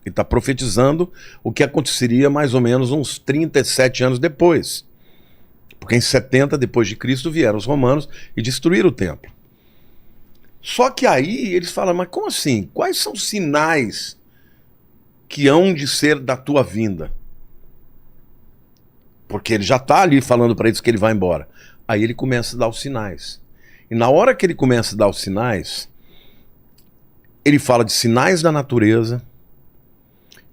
Ele está profetizando o que aconteceria mais ou menos uns 37 anos depois. Porque em 70 depois de Cristo vieram os romanos e destruíram o templo. Só que aí eles falam, mas como assim? Quais são os sinais que hão de ser da tua vinda? Porque ele já está ali falando para eles que ele vai embora. Aí ele começa a dar os sinais. E na hora que ele começa a dar os sinais, ele fala de sinais da natureza,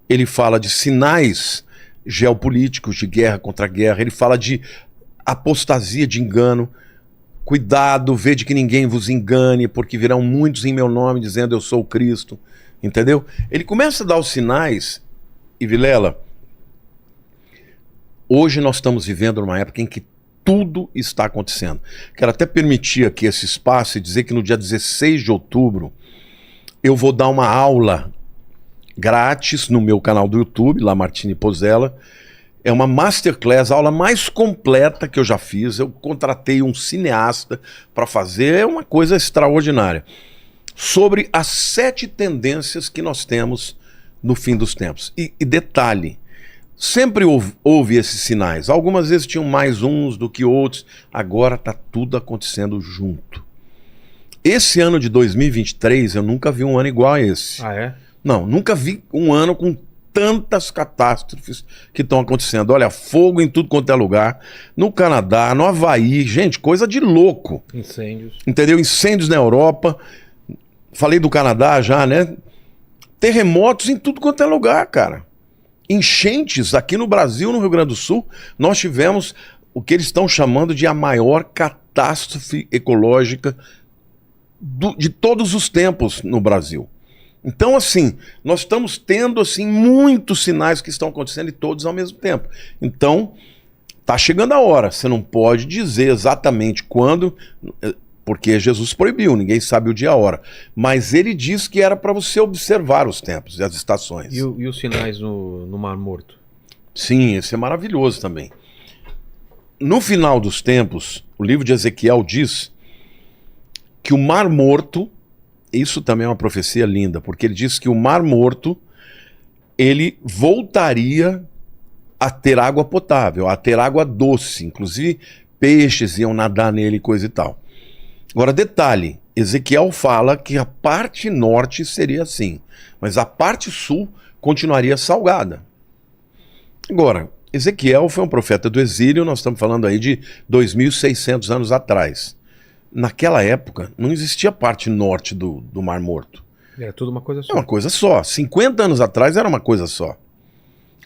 ele fala de sinais geopolíticos, de guerra contra guerra, ele fala de apostasia, de engano. Cuidado, vede que ninguém vos engane, porque virão muitos em meu nome dizendo eu sou o Cristo. Entendeu? Ele começa a dar os sinais, e Vilela, hoje nós estamos vivendo numa época em que tudo está acontecendo. Quero até permitir aqui esse espaço e dizer que no dia 16 de outubro eu vou dar uma aula grátis no meu canal do YouTube, Lamartine Pozzella. É uma masterclass, a aula mais completa que eu já fiz. Eu contratei um cineasta para fazer, é uma coisa extraordinária. sobre as 7 tendências que nós temos no fim dos tempos. E detalhe, sempre houve esses sinais. Algumas vezes tinham mais uns do que outros. Agora está tudo acontecendo junto. Esse ano de 2023, eu nunca vi um ano igual a esse. Ah, é? Não, nunca vi um ano com tantas catástrofes que estão acontecendo. Olha, fogo em tudo quanto é lugar. No Canadá, no Havaí, gente, coisa de louco. Incêndios. Entendeu? Incêndios na Europa. Falei do Canadá já, né? Terremotos em tudo quanto é lugar, cara. Enchentes aqui no Brasil, no Rio Grande do Sul, nós tivemos o que eles estão chamando de a maior catástrofe ecológica de todos os tempos no Brasil. Então, assim, nós estamos tendo assim muitos sinais que estão acontecendo e todos ao mesmo tempo. Então, tá chegando a hora. Você não pode dizer exatamente quando, porque Jesus proibiu, ninguém sabe o dia e a hora. Mas ele diz que era para você observar os tempos e as estações. E os sinais no Mar Morto? Sim, esse é maravilhoso também. No final dos tempos, o livro de Ezequiel diz que o Mar Morto, isso também é uma profecia linda, porque ele diz que o Mar Morto, ele voltaria a ter água potável, a ter água doce, inclusive peixes iam nadar nele e coisa e tal. Agora, detalhe, Ezequiel fala que a parte norte seria assim, mas a parte sul continuaria salgada. Agora, Ezequiel foi um profeta do exílio, nós estamos falando aí de 2.600 anos atrás. Naquela época, não existia a parte norte do Mar Morto. Era tudo uma coisa só. É uma coisa só. 50 anos atrás era uma coisa só.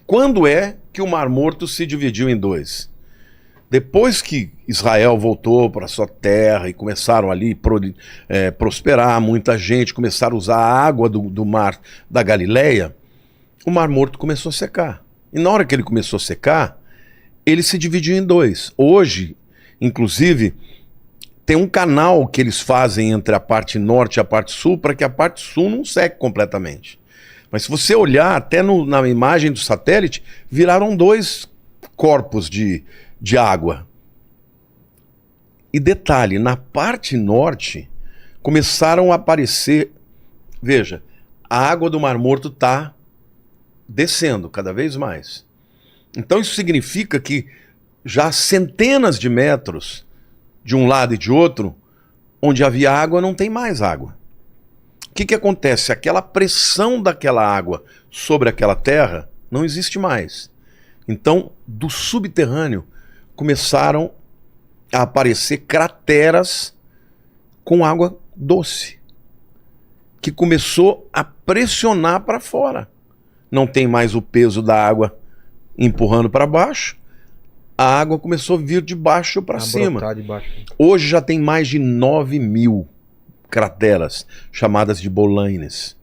Quando é que o Mar Morto se dividiu em 2? Depois que Israel voltou para sua terra e começaram ali prosperar, muita gente começaram a usar a água do mar da Galileia, o Mar Morto começou a secar. E na hora que ele começou a secar, ele se dividiu em 2. Hoje, inclusive, tem um canal que eles fazem entre a parte norte e a parte sul para que a parte sul não seque completamente. Mas se você olhar até na imagem do satélite, viraram 2 corpos de água. E detalhe, na parte norte começaram a aparecer, veja, a água do Mar Morto está descendo cada vez mais. Então isso significa que já centenas de metros de um lado e de outro, onde havia água, não tem mais água. O que acontece? Aquela pressão daquela água sobre aquela terra não existe mais. Então, do subterrâneo, começaram a aparecer crateras com água doce, que começou a pressionar para fora. Não tem mais o peso da água empurrando para baixo, a água começou a vir de baixo para cima. Hoje já tem mais de 9.000 crateras, chamadas de bolaines.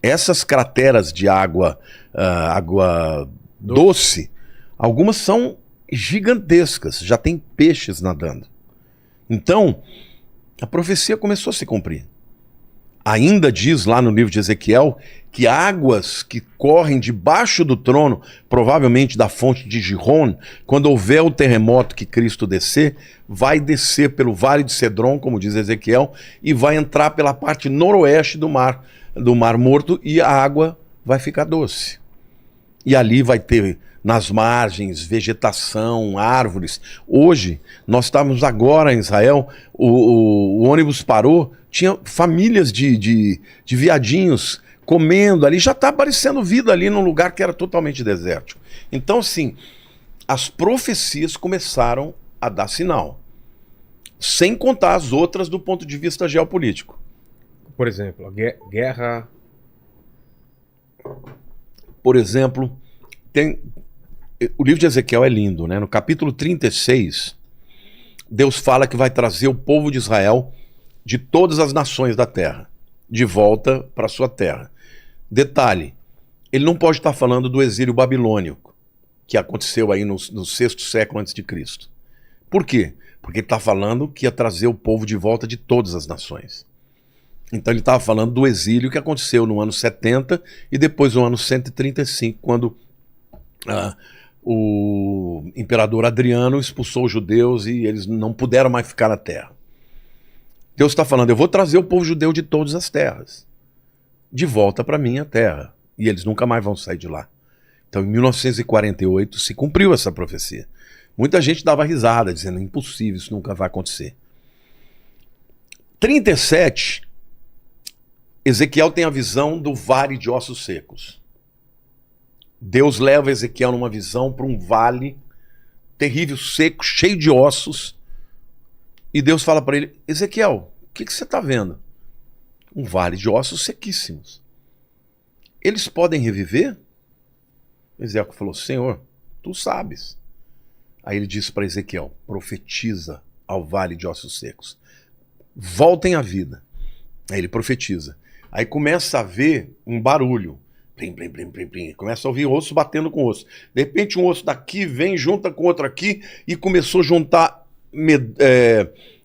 Essas crateras de água doce, algumas são gigantescas, já tem peixes nadando. Então, a profecia começou a se cumprir. Ainda diz lá no livro de Ezequiel que águas que correm debaixo do trono, provavelmente da fonte de Gihon, quando houver o terremoto que Cristo descer, vai descer pelo Vale de Cedron, como diz Ezequiel, e vai entrar pela parte noroeste do Mar Morto, e a água vai ficar doce. E ali vai ter nas margens vegetação, árvores. Hoje, nós estávamos agora em Israel, o ônibus parou, tinha famílias de viadinhos comendo ali, já está aparecendo vida ali num lugar que era totalmente desértico. Então, assim, as profecias começaram a dar sinal, sem contar as outras do ponto de vista geopolítico. Por exemplo, a guerra... Por exemplo, o livro de Ezequiel é lindo, né? No capítulo 36, Deus fala que vai trazer o povo de Israel de todas as nações da terra de volta para sua terra. Detalhe, ele não pode estar falando do exílio babilônico, que aconteceu aí no 6º século antes de Cristo. Por quê? Porque ele está falando que ia trazer o povo de volta de todas as nações. Então ele estava falando do exílio que aconteceu no ano 70 e depois no ano 135, quando o imperador Adriano expulsou os judeus e eles não puderam mais ficar na terra. Deus está falando, eu vou trazer o povo judeu de todas as terras de volta para minha terra. E eles nunca mais vão sair de lá. Então, em 1948, se cumpriu essa profecia. Muita gente dava risada, dizendo, impossível, isso nunca vai acontecer. 37, Ezequiel tem a visão do vale de ossos secos. Deus leva Ezequiel numa visão para um vale terrível, seco, cheio de ossos. E Deus fala para ele, Ezequiel, o que você está vendo? Um vale de ossos sequíssimos. Eles podem reviver? Ezequiel falou, Senhor, tu sabes. Aí ele disse para Ezequiel, profetiza ao vale de ossos secos. Voltem à vida. Aí ele profetiza. Aí começa a ver um barulho. Plim, plim, plim, plim, plim. Começa a ouvir osso batendo com osso. De repente um osso daqui vem, junta com outro aqui e começou a juntar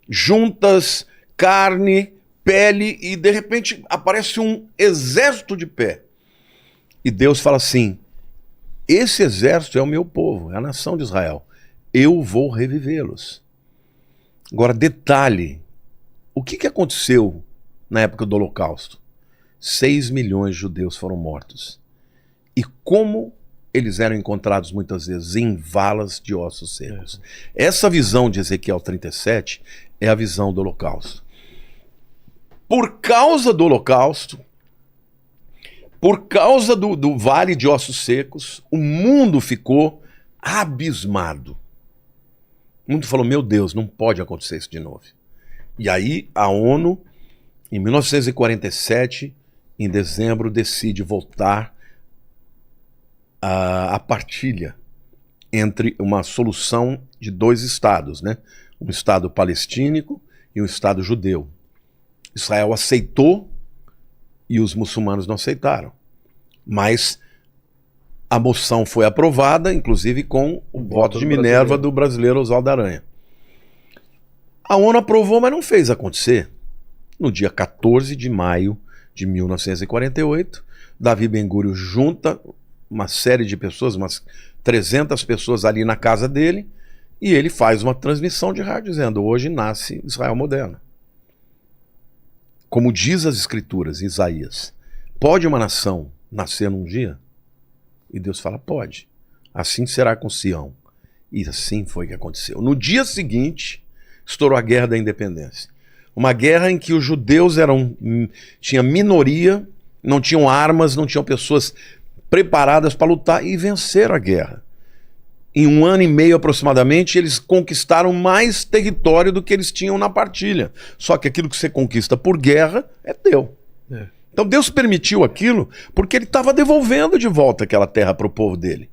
juntas, carne, pele e de repente aparece um exército de pé. E Deus fala assim, esse exército é o meu povo, é a nação de Israel. Eu vou revivê-los. Agora, detalhe, o que aconteceu na época do Holocausto? 6 milhões de judeus foram mortos. E como eles eram encontrados muitas vezes em valas de ossos secos. Essa visão de Ezequiel 37 é a visão do Holocausto. Por causa do Holocausto, por causa do vale de ossos secos, o mundo ficou abismado. O mundo falou, meu Deus, não pode acontecer isso de novo. E aí a ONU, em 1947, em dezembro, decide voltar a partilha entre uma solução de 2 estados, né? Um estado palestínico e um estado judeu. Israel aceitou e os muçulmanos não aceitaram. Mas a moção foi aprovada, inclusive com o voto de Minerva do brasileiro Oswaldo Aranha. A ONU aprovou, mas não fez acontecer. No dia 14 de maio de 1948, Davi Ben-Gurion junta uma série de pessoas, umas 300 pessoas ali na casa dele, e ele faz uma transmissão de rádio dizendo, hoje nasce Israel moderno. Como diz as escrituras, em Isaías, pode uma nação nascer num dia? E Deus fala, pode. Assim será com Sião. E assim foi que aconteceu. No dia seguinte, estourou a Guerra da Independência. Uma guerra em que os judeus tinham minoria, não tinham armas, não tinham pessoas preparadas para lutar e venceram a guerra. Em 1 ano e meio aproximadamente, eles conquistaram mais território do que eles tinham na partilha. Só que aquilo que você conquista por guerra é teu. Então Deus permitiu aquilo porque ele estava devolvendo de volta aquela terra para o povo dele.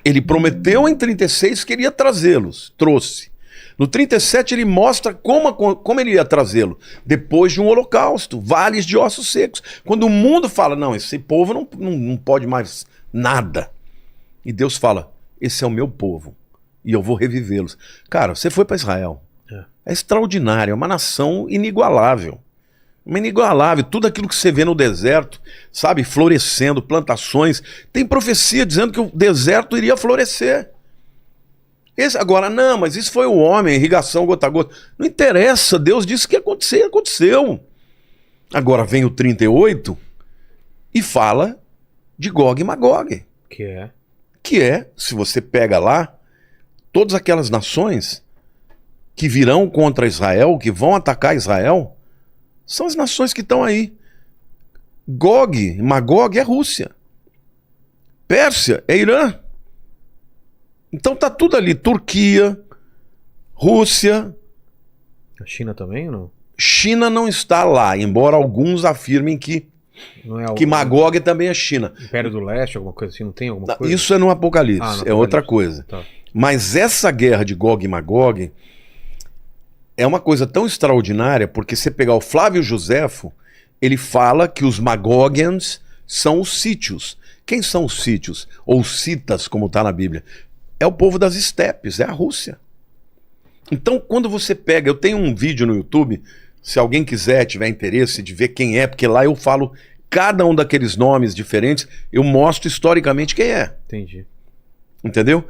Ele prometeu em 36 que ele ia trazê-los, trouxe. No 37 ele mostra como ele ia trazê-lo. Depois de um holocausto, vales de ossos secos. Quando o mundo fala, não, esse povo não pode mais nada. E Deus fala, esse é o meu povo e eu vou revivê-los. Cara, você foi para Israel. É extraordinário, é uma nação inigualável. Uma inigualável, tudo aquilo que você vê no deserto, sabe, florescendo, plantações. Tem profecia dizendo que o deserto iria florescer. Agora, não, mas isso foi o homem, irrigação gota a gota. Não interessa, Deus disse que ia acontecer, aconteceu. Agora vem o 38 e fala de Gog e Magog. Que é, se você pega lá, todas aquelas nações que virão contra Israel, que vão atacar Israel, são as nações que estão aí. Gog, Magog é Rússia. Pérsia é Irã. Então tá tudo ali. Turquia, Rússia. A China também ou não? China não está lá, embora alguns afirmem que Magog também é China. Império do Leste, alguma coisa assim, não tem alguma coisa? Isso é no Apocalipse, é outra coisa. Tá. Mas essa guerra de Gog e Magog é uma coisa tão extraordinária, porque se você pegar o Flávio Joséfo, ele fala que os Magogians são os sítios. Quem são os sítios? Ou citas, como está na Bíblia? É o povo das estepes, é a Rússia. Então, quando você pega... Eu tenho um vídeo no YouTube, se alguém quiser, tiver interesse de ver quem é, porque lá eu falo cada um daqueles nomes diferentes, eu mostro historicamente quem é. Entendi. Entendeu?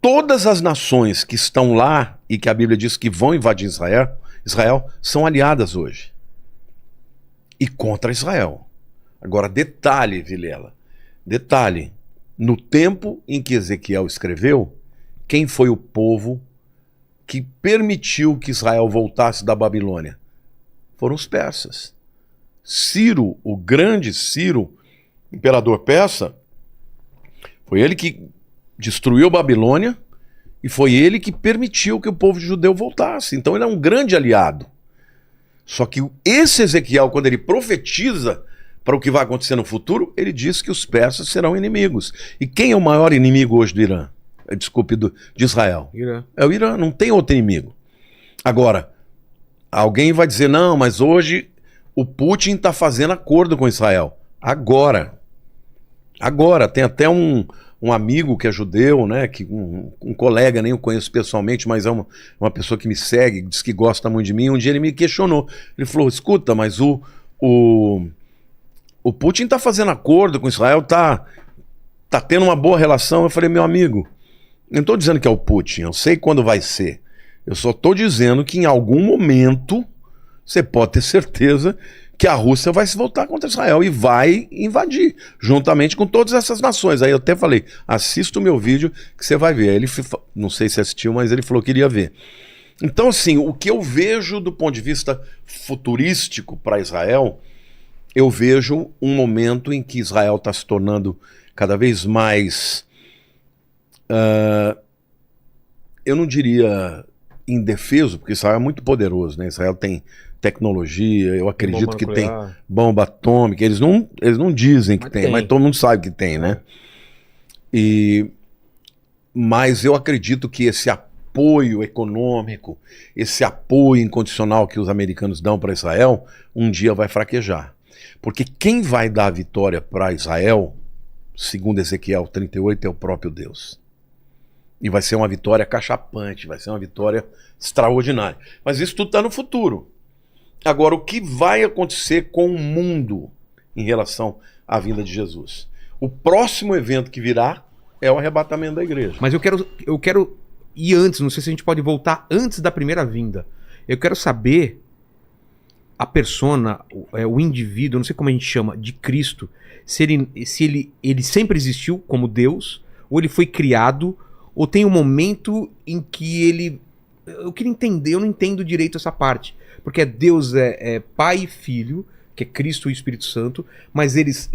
Todas as nações que estão lá e que a Bíblia diz que vão invadir Israel, Israel, são aliadas hoje. E contra Israel. Agora, detalhe, Vilela, detalhe, no tempo em que Ezequiel escreveu, quem foi o povo que permitiu que Israel voltasse da Babilônia? Foram os persas. Ciro, o grande Ciro, imperador persa, foi ele que destruiu a Babilônia e foi ele que permitiu que o povo judeu voltasse. Então ele é um grande aliado. Só que esse Ezequiel, quando ele profetiza para o que vai acontecer no futuro, ele diz que os persas serão inimigos. E quem é o maior inimigo hoje do Irã? Desculpe, de Israel. Irã. É o Irã, não tem outro inimigo. Agora, alguém vai dizer, não, mas hoje o Putin está fazendo acordo com Israel. Agora, tem até um amigo que é judeu, né, que um colega, nem o conheço pessoalmente, mas é uma pessoa que me segue, diz que gosta muito de mim. Um dia ele me questionou. Ele falou, escuta, mas o Putin está fazendo acordo com Israel, tá tendo uma boa relação. Eu falei, meu amigo, eu não estou dizendo que é o Putin, eu sei quando vai ser. Eu só estou dizendo que em algum momento você pode ter certeza que a Rússia vai se voltar contra Israel e vai invadir, juntamente com todas essas nações. Aí eu até falei, assista o meu vídeo que você vai ver. Aí ele, não sei se assistiu, mas ele falou que iria ver. Então, assim, o que eu vejo do ponto de vista futurístico para Israel, eu vejo um momento em que Israel está se tornando cada vez mais, eu não diria indefeso, porque Israel é muito poderoso, né? Israel tem tecnologia, eu acredito que tem bomba atômica, eles não dizem que tem, mas todo mundo sabe que tem, né? Mas eu acredito que esse apoio econômico, esse apoio incondicional que os americanos dão para Israel, um dia vai fraquejar. Porque quem vai dar a vitória para Israel, segundo Ezequiel 38, é o próprio Deus. E vai ser uma vitória cachapante, vai ser uma vitória extraordinária. Mas isso tudo está no futuro. Agora, o que vai acontecer com o mundo em relação à vinda de Jesus? O próximo evento que virá é o arrebatamento da igreja. Mas eu quero ir antes, não sei se a gente pode voltar antes da primeira vinda. Eu quero saber a persona, o indivíduo, não sei como a gente chama, de Cristo, se ele sempre existiu como Deus, ou ele foi criado, ou tem um momento em que ele... Eu queria entender, eu não entendo direito essa parte. Porque Deus é Pai e Filho, que é Cristo e o Espírito Santo, mas eles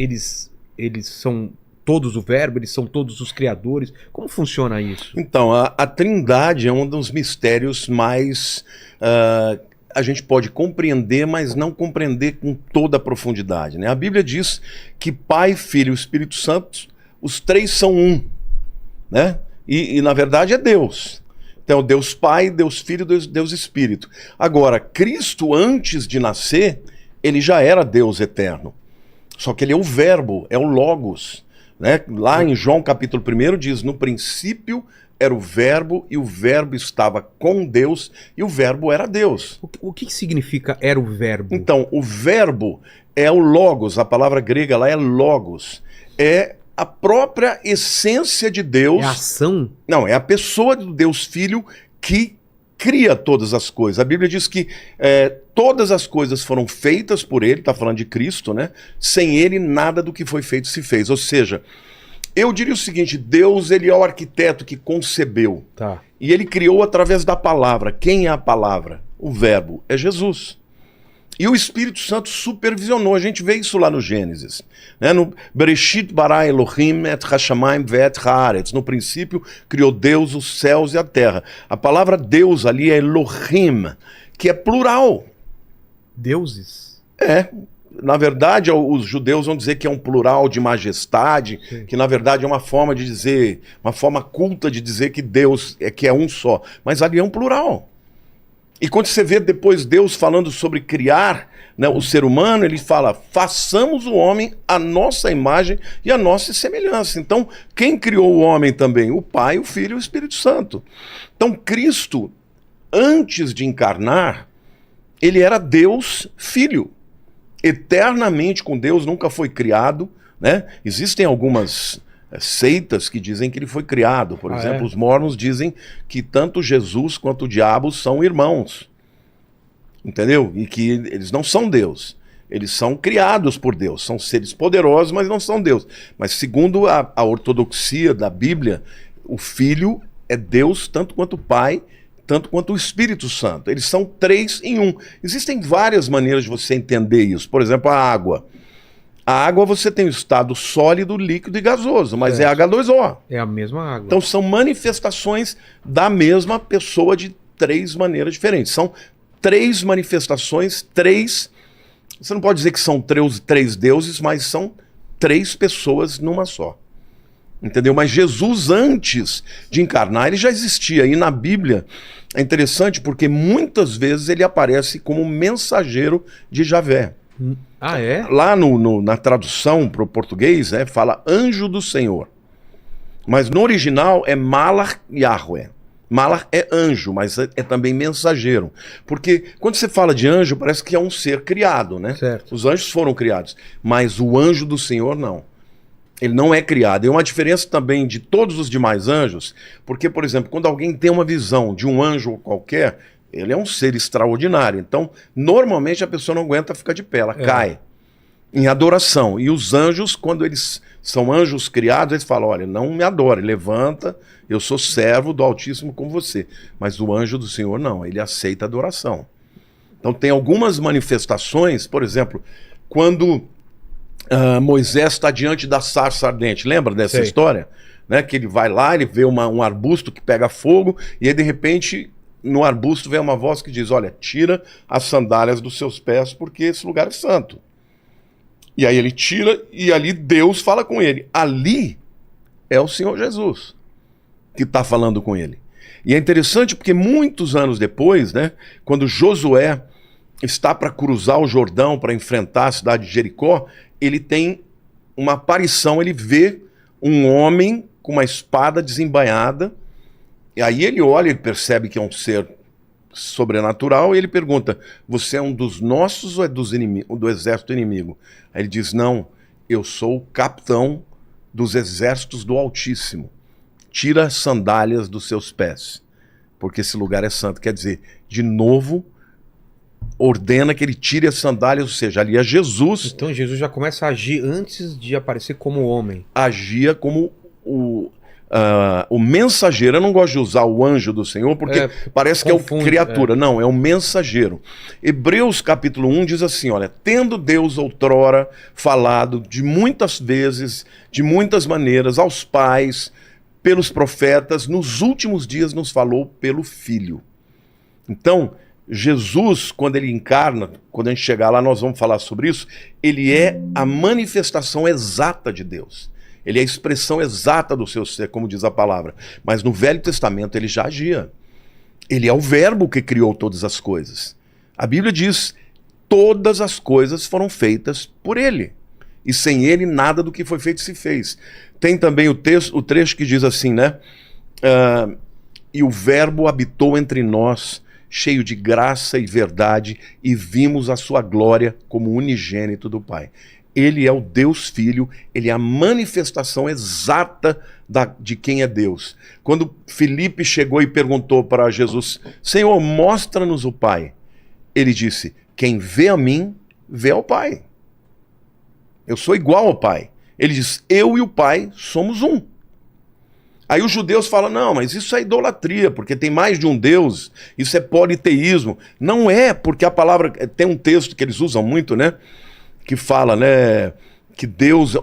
são todos o Verbo, eles são todos os criadores. Como funciona isso? Então, a Trindade é um dos mistérios mais... a gente pode compreender, mas não compreender com toda a profundidade, né? A Bíblia diz que Pai, Filho e o Espírito Santo, os três são um, né? E na verdade é Deus. Então, Deus Pai, Deus Filho, Deus Espírito. Agora, Cristo, antes de nascer, ele já era Deus eterno. Só que ele é o Verbo, é o Logos, né? Lá em João capítulo 1 diz, no princípio era o Verbo, e o Verbo estava com Deus, e o Verbo era Deus. O que significa era o Verbo? Então, o Verbo é o Logos, a palavra grega lá é Logos. É a própria essência de Deus. É a ação? Não, é a pessoa do Deus Filho que cria todas as coisas. A Bíblia diz que todas as coisas foram feitas por ele, está falando de Cristo, né? Sem ele, nada do que foi feito se fez. Ou seja, eu diria o seguinte, Deus, ele é o arquiteto que concebeu. Tá. E ele criou através da palavra. Quem é a palavra? O Verbo. É Jesus. E o Espírito Santo supervisionou. A gente vê isso lá no Gênesis. Né? No Bereshit bara Elohim et hashamayim ve'et haaretz. No princípio, criou Deus os céus e a terra. A palavra Deus ali é Elohim, que é plural. Deuses? Na verdade, os judeus vão dizer que é um plural de majestade, sim, que na verdade é uma forma de dizer, uma forma culta de dizer que Deus que é um só. Mas ali é um plural. E quando você vê depois Deus falando sobre criar, né, o ser humano, ele fala, façamos o homem à nossa imagem e à nossa semelhança. Então, quem criou o homem também? O Pai, o Filho e o Espírito Santo. Então, Cristo, antes de encarnar, ele era Deus Filho. Eternamente com Deus, nunca foi criado, né? Existem algumas seitas que dizem que ele foi criado. Por exemplo, os mormons dizem que tanto Jesus quanto o diabo são irmãos. Entendeu? E que eles não são Deus. Eles são criados por Deus, são seres poderosos, mas não são Deus. Mas segundo a ortodoxia da Bíblia, o Filho é Deus tanto quanto o Pai, tanto quanto o Espírito Santo. Eles são 3 em 1. Existem várias maneiras de você entender isso. Por exemplo, a água. A água você tem o estado sólido, líquido e gasoso, mas é H2O. É a mesma água. Então são manifestações da mesma pessoa de 3 maneiras diferentes. São 3 manifestações, 3... Você não pode dizer que são 3 deuses, mas são 3 pessoas numa só. Entendeu? Mas Jesus, antes de encarnar, ele já existia. E na Bíblia é interessante porque muitas vezes ele aparece como mensageiro de Javé. Ah, é? Lá na tradução para o português, fala anjo do Senhor. Mas no original é Malach Yahweh. Malach é anjo, mas é também mensageiro. Porque quando você fala de anjo, parece que é um ser criado, né? Certo. Os anjos foram criados, mas o anjo do Senhor não. Ele não é criado. É uma diferença também de todos os demais anjos, porque, por exemplo, quando alguém tem uma visão de um anjo qualquer, ele é um ser extraordinário. Então, normalmente a pessoa não aguenta ficar de pé, ela cai em adoração. E os anjos, quando eles são anjos criados, eles falam, olha, não me adore, levanta, eu sou servo do Altíssimo como você. Mas o anjo do Senhor não, ele aceita adoração. Então tem algumas manifestações, por exemplo, quando Moisés está diante da sarça ardente, lembra dessa história? Né? Que ele vai lá, ele vê um arbusto que pega fogo, e aí de repente no arbusto vem uma voz que diz, olha, tira as sandálias dos seus pés, porque esse lugar é santo. E aí ele tira, e ali Deus fala com ele. Ali é o Senhor Jesus que está falando com ele. E é interessante porque muitos anos depois, né, quando Josué está para cruzar o Jordão, para enfrentar a cidade de Jericó, ele tem uma aparição, ele vê um homem com uma espada desembainhada, e aí ele olha e percebe que é um ser sobrenatural, e ele pergunta, você é um dos nossos ou é do exército inimigo? Aí ele diz, não, eu sou o capitão dos exércitos do Altíssimo. Tira as sandálias dos seus pés, porque esse lugar é santo. Quer dizer, de novo, ordena que ele tire as sandálias, ou seja, ali é Jesus. Então Jesus já começa a agir antes de aparecer como homem. Agia como o mensageiro. Eu não gosto de usar o anjo do Senhor, porque parece confunde, que é o criatura. Não, é o mensageiro. Hebreus capítulo 1 diz assim, olha, tendo Deus outrora falado de muitas vezes, de muitas maneiras, aos pais, pelos profetas, nos últimos dias nos falou pelo Filho. Então, Jesus, quando ele encarna, quando a gente chegar lá nós vamos falar sobre isso, ele é a manifestação exata de Deus. Ele é a expressão exata do seu ser, como diz a palavra. Mas no Velho Testamento ele já agia. Ele é o verbo que criou todas as coisas. A Bíblia diz, todas as coisas foram feitas por ele. E sem ele nada do que foi feito se fez. Tem também o trecho que diz assim, né? E o verbo habitou entre nós, cheio de graça e verdade, e vimos a sua glória como unigênito do Pai. Ele é o Deus Filho, ele é a manifestação exata de quem é Deus. Quando Filipe chegou e perguntou para Jesus, Senhor, mostra-nos o Pai. Ele disse, quem vê a mim, vê ao Pai. Eu sou igual ao Pai. Ele diz, eu e o Pai somos um. Aí os judeus falam, não, mas isso é idolatria, porque tem mais de um Deus, isso é politeísmo. Não é, porque a palavra, tem um texto que eles usam muito, né? Que fala, né, que Deus,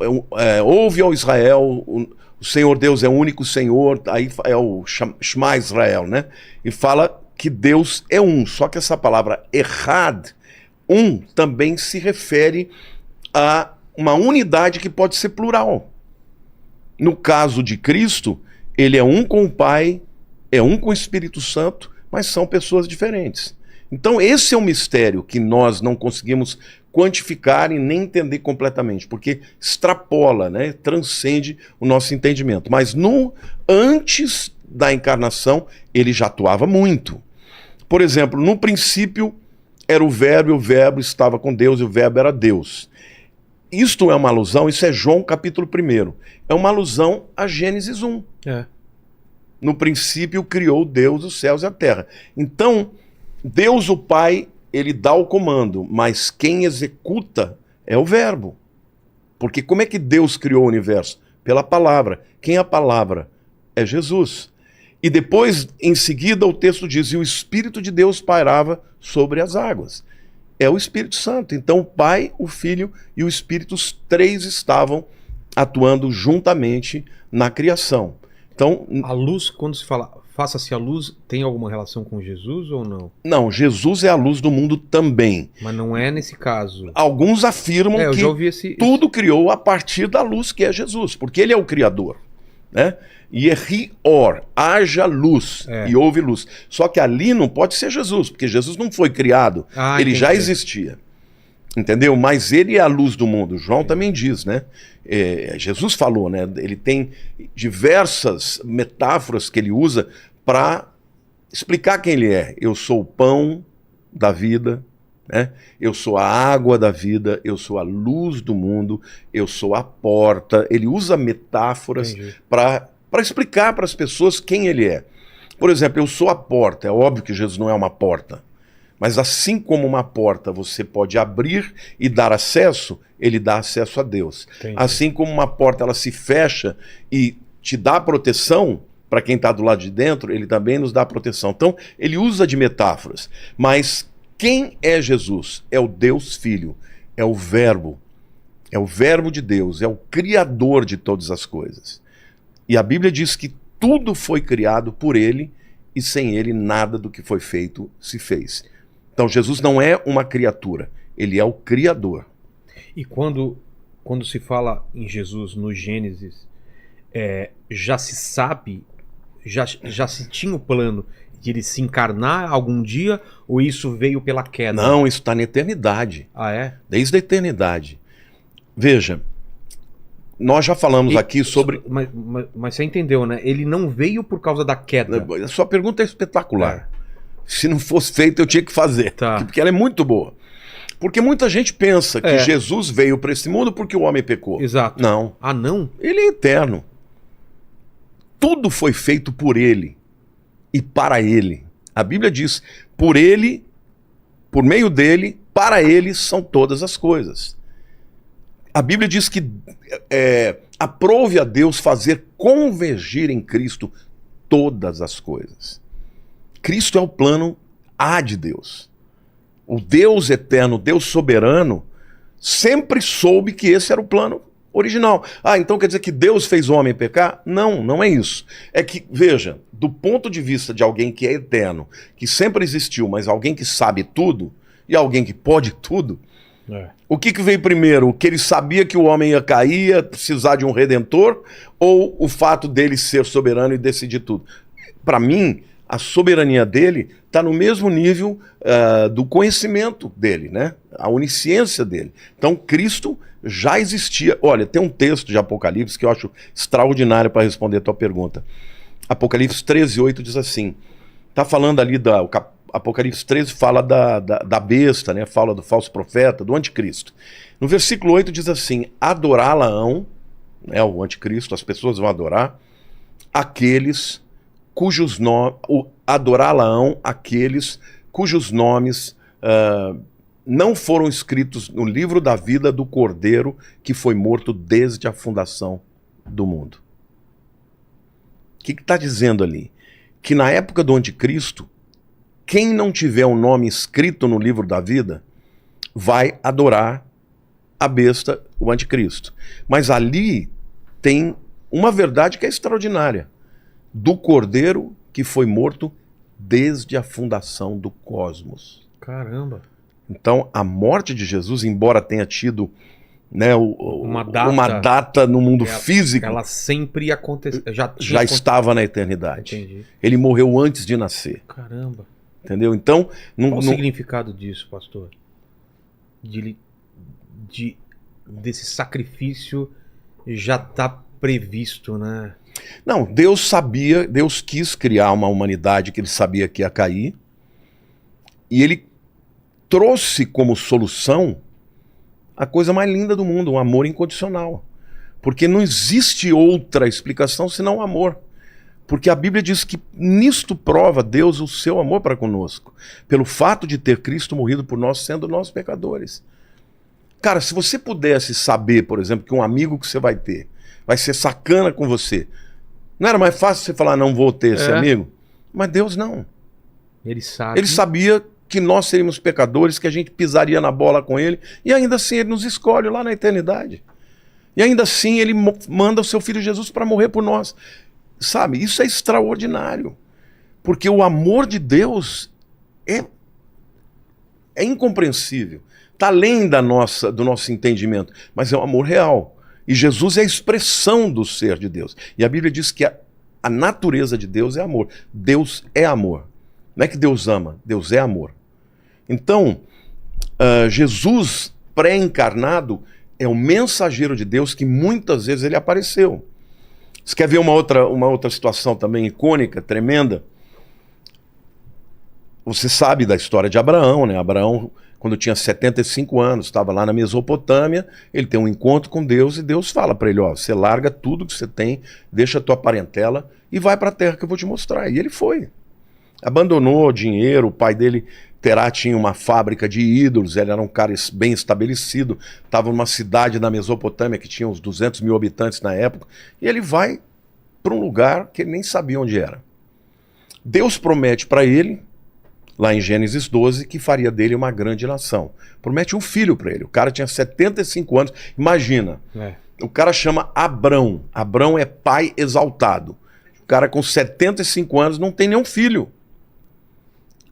ouve ao Israel, o Senhor Deus é o único Senhor, aí é o Shema Israel, né? E fala que Deus é um, só que essa palavra Echad, um, também se refere a uma unidade que pode ser plural. No caso de Cristo, ele é um com o Pai, é um com o Espírito Santo, mas são pessoas diferentes. Então esse é um mistério que nós não conseguimos quantificar e nem entender completamente, porque extrapola, né, transcende o nosso entendimento. Mas antes da encarnação, ele já atuava muito. Por exemplo, no princípio era o verbo estava com Deus e o verbo era Deus. Isto é uma alusão, isso é João capítulo 1. É uma alusão a Gênesis 1. No princípio criou Deus os céus e a terra. Então, Deus o Pai ele dá o comando, mas quem executa é o verbo. Porque como é que Deus criou o universo? Pela palavra. Quem é a palavra? É Jesus. E depois, em seguida, o texto diz, e o Espírito de Deus pairava sobre as águas. É o Espírito Santo. Então o Pai, o Filho e o Espírito, os três estavam atuando juntamente na criação. Então, A luz, quando se fala faça-se a luz, tem alguma relação com Jesus ou não? não, Jesus é a luz do mundo também. Mas não é nesse caso. Alguns afirmam Eu que já ouvi esse... tudo criou a partir da luz que é Jesus, porque ele é o Criador, né? Yehi or, haja luz, É. e houve luz. Só que ali não pode ser Jesus, porque Jesus não foi criado, ele já entendi. existia. Entendeu? Mas ele é a luz do mundo. João também diz, né? Jesus falou, né? Ele tem diversas metáforas que ele usa para explicar quem ele é. Eu sou o pão da vida, né? Eu sou a água da vida, eu sou a luz do mundo, eu sou a porta. Ele usa metáforas Entendi. para explicar para as pessoas quem ele é. Por exemplo, eu sou a porta. É óbvio que Jesus não é uma porta. Mas assim como uma porta você pode abrir e dar acesso, ele dá acesso a Deus. Entendi. Assim como uma porta ela se fecha e te dá proteção para quem está do lado de dentro, ele também nos dá proteção. Então, ele usa de metáforas. Mas quem é Jesus? É o Deus Filho, é o Verbo de Deus, é o Criador de todas as coisas. E a Bíblia diz que tudo foi criado por ele e sem ele nada do que foi feito se fez. Então Jesus não é uma criatura, ele é o Criador. E quando se fala em Jesus no Gênesis, já se sabe, já se tinha o plano de ele se encarnar algum dia, ou isso veio pela queda? Não, isso está na eternidade, Ah, é? desde a eternidade. Veja, nós já falamos aqui sobre... Mas você entendeu, né? Ele não veio por causa da queda. A sua pergunta é espetacular. Se não fosse feito, eu tinha que fazer, Tá. porque ela é muito boa. Porque muita gente pensa que É. Jesus veio para esse mundo porque o homem pecou. Exato. Não, Ah, não? ele é eterno. Tudo foi feito por ele e para ele. A Bíblia diz, por ele, por meio dele, para ele são todas as coisas. A Bíblia diz que aprove a Deus fazer convergir em Cristo todas as coisas. Cristo é o plano A de Deus. O Deus eterno, o Deus soberano, sempre soube que esse era o plano original. Ah, então quer dizer que Deus fez o homem pecar? Não, não é isso. É que, veja, do ponto de vista de alguém que é eterno, que sempre existiu, mas alguém que sabe tudo, e alguém que pode tudo, o que veio primeiro? O que ele sabia que o homem ia cair, ia precisar de um redentor, ou o fato dele ser soberano e decidir tudo? Para mim, a soberania dele está no mesmo nível do conhecimento dele, né? A onisciência dele. Então, Cristo já existia. Olha, tem um texto de Apocalipse que eu acho extraordinário para responder a tua pergunta. Apocalipse 13:8 diz assim, está falando ali Apocalipse 13 fala da besta, né? Fala do falso profeta, do anticristo. No versículo 8 diz assim, adorá-la-ão, né, o anticristo, as pessoas vão adorar, aqueles cujos nomes, adorá-la-ão aqueles cujos nomes não foram escritos no livro da vida do Cordeiro que foi morto desde a fundação do mundo. O que está dizendo ali? Que na época do anticristo, quem não tiver o nome escrito no livro da vida vai adorar a besta, o anticristo. Mas ali tem uma verdade que é extraordinária. Do Cordeiro que foi morto desde a fundação do cosmos. Caramba. Então, a morte de Jesus, embora tenha tido, né, Uma data no mundo físico, Ela sempre aconteceu. já estava na eternidade. Entendi. Ele morreu antes de nascer. Caramba. Entendeu? Então, Qual o significado disso, pastor? Desse sacrifício já está previsto, né? Não, Deus sabia, Deus quis criar uma humanidade que ele sabia que ia cair, e ele trouxe como solução a coisa mais linda do mundo, um amor incondicional. Porque não existe outra explicação senão o amor. Porque a Bíblia diz que nisto prova Deus o seu amor para conosco, pelo fato de ter Cristo morrido por nós, sendo nós pecadores. Cara, se você pudesse saber, por exemplo, que um amigo que você vai ter vai ser sacana com você, não era mais fácil você falar, não vou ter esse amigo? Mas Deus não. Ele sabe. Ele sabia que nós seríamos pecadores, que a gente pisaria na bola com ele, e ainda assim ele nos escolhe lá na eternidade. E ainda assim ele manda o seu filho Jesus para morrer por nós. Sabe, isso é extraordinário. Porque o amor de Deus é incompreensível. Está além do nosso entendimento, mas é um amor real. E Jesus é a expressão do ser de Deus. E a Bíblia diz que a natureza de Deus é amor. Deus é amor. Não é que Deus ama, Deus é amor. Então, Jesus pré-encarnado é o mensageiro de Deus que muitas vezes ele apareceu. Você quer ver uma outra situação também icônica, tremenda? Você sabe da história de Abraão, né? Abraão, quando tinha 75 anos, estava lá na Mesopotâmia, ele tem um encontro com Deus e Deus fala para ele, ó, você larga tudo que você tem, deixa a tua parentela e vai para a terra que eu vou te mostrar. E ele foi. Abandonou o dinheiro, o pai dele, Terá, tinha uma fábrica de ídolos, ele era um cara bem estabelecido, estava numa cidade na Mesopotâmia que tinha uns 200 mil habitantes na época, e ele vai para um lugar que ele nem sabia onde era. Deus promete para ele, lá em Gênesis 12, que faria dele uma grande nação. Promete um filho para ele. O cara tinha 75 anos, imagina. O cara chama Abrão. Abrão é pai exaltado. O cara com 75 anos não tem nenhum filho.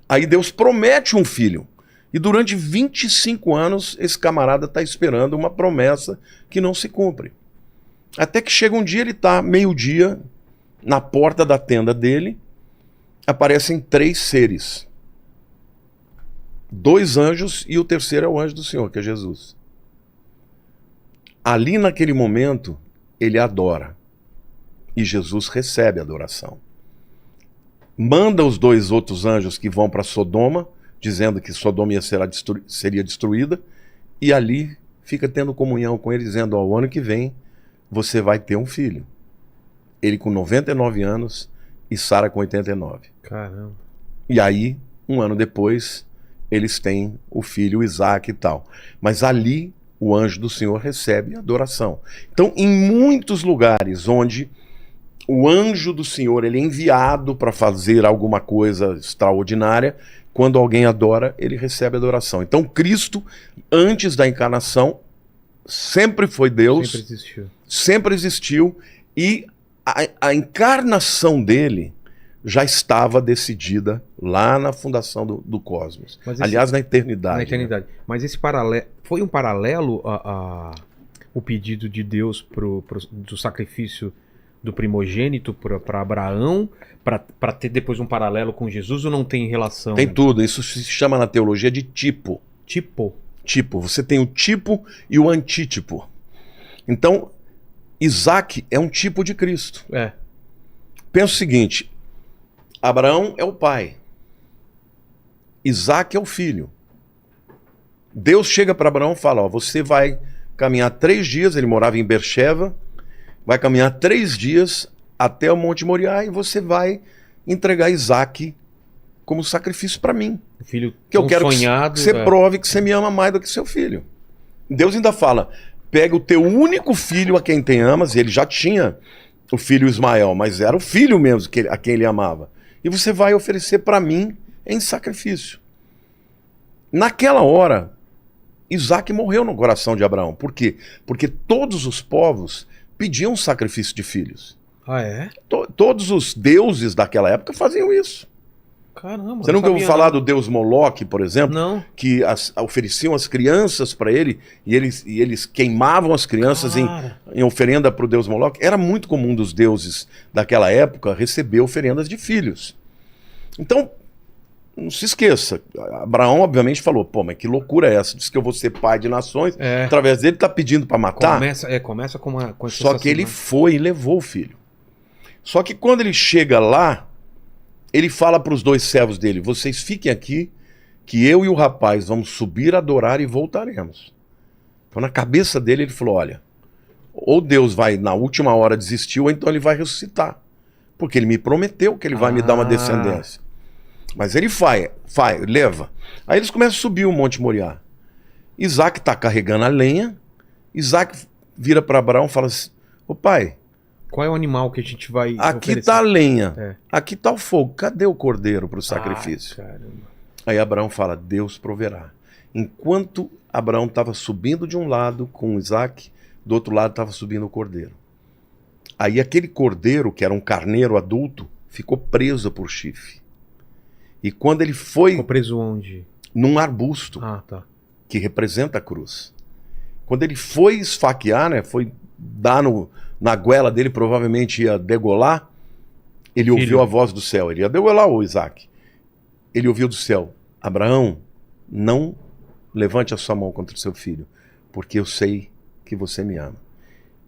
Aí Deus promete um filho. E durante 25 anos esse camarada está esperando uma promessa que não se cumpre. Até que chega um dia, ele está meio-dia, na porta da tenda dele, aparecem 3 seres. 2 anjos e o terceiro é o anjo do Senhor, que é Jesus. Ali naquele momento, ele adora. E Jesus recebe a adoração. Manda os 2 outros anjos que vão para Sodoma, dizendo que Sodoma seria destruída, e ali fica tendo comunhão com ele, dizendo, ao ano que vem você vai ter um filho. Ele com 99 anos e Sara com 89. Caramba. E aí, um ano depois, eles têm o filho Isaac e tal. Mas ali o anjo do Senhor recebe adoração. Então, em muitos lugares onde o anjo do Senhor ele é enviado para fazer alguma coisa extraordinária, quando alguém adora, ele recebe adoração. Então Cristo, antes da encarnação, sempre foi Deus, sempre existiu, e a encarnação dele já estava decidida lá na fundação do cosmos. Aliás, na eternidade. Na eternidade. Né? Mas esse paralelo, foi um paralelo o pedido de Deus do sacrifício do primogênito para Abraão, para ter depois um paralelo com Jesus, ou não tem relação? Tem tudo, isso se chama na teologia de tipo. Tipo? Tipo, você tem o tipo e o antítipo. Então, Isaac é um tipo de Cristo. Pensa o seguinte, Abraão é o pai, Isaac é o filho. Deus chega para Abraão e fala, ó, você vai caminhar 3 dias, ele morava em Beersheba, vai caminhar 3 dias até o Monte Moriá e você vai entregar Isaac como sacrifício para mim. O filho que eu quero sonhado, que você prove que você me ama mais do que seu filho. Deus ainda fala, pega o teu único filho a quem te amas, e ele já tinha o filho Ismael, mas era o filho mesmo a quem ele amava. E você vai oferecer para mim em sacrifício. Naquela hora, Isaac morreu no coração de Abraão. Por quê? Porque todos os povos pediam sacrifício de filhos. Ah, é? Todos os deuses daquela época faziam isso. Caramba. Você nunca ouviu falar do deus Moloque, por exemplo? Não. Que ofereciam as crianças para ele e eles queimavam as crianças em oferenda para o deus Moloque. Era muito comum dos deuses daquela época receber oferendas de filhos. Então, não se esqueça, Abraão obviamente falou, pô, mas que loucura é essa? Diz que eu vou ser pai de nações, através dele está pedindo para matar. Começa com Só que ele foi e levou o filho. Só que quando ele chega lá, ele fala para os 2 servos dele, vocês fiquem aqui, que eu e o rapaz vamos subir, adorar e voltaremos. Então na cabeça dele ele falou, olha, ou Deus vai na última hora desistir, ou então ele vai ressuscitar. Porque ele me prometeu que ele vai me dar uma descendência. Mas ele leva. Aí eles começam a subir o Monte Moriá. Isaac está carregando a lenha. Isaac vira para Abraão e fala assim: ô pai, qual é o animal que a gente vai aqui está a lenha, aqui está o fogo, cadê o cordeiro para o sacrifício? Caramba. Aí Abraão fala: Deus proverá. Enquanto Abraão estava subindo de um lado com Isaac, do outro lado estava subindo o cordeiro. Aí aquele cordeiro, que era um carneiro adulto, ficou preso por chifre. E quando ele foi... Ficou preso onde? Num arbusto, que representa a cruz. Quando ele foi esfaquear, né, foi dar na goela dele, provavelmente ia degolar, ele ouviu a voz do céu. Ele ia degolar o Isaac. Ele ouviu do céu: Abraão, não levante a sua mão contra o seu filho, porque eu sei que você me ama.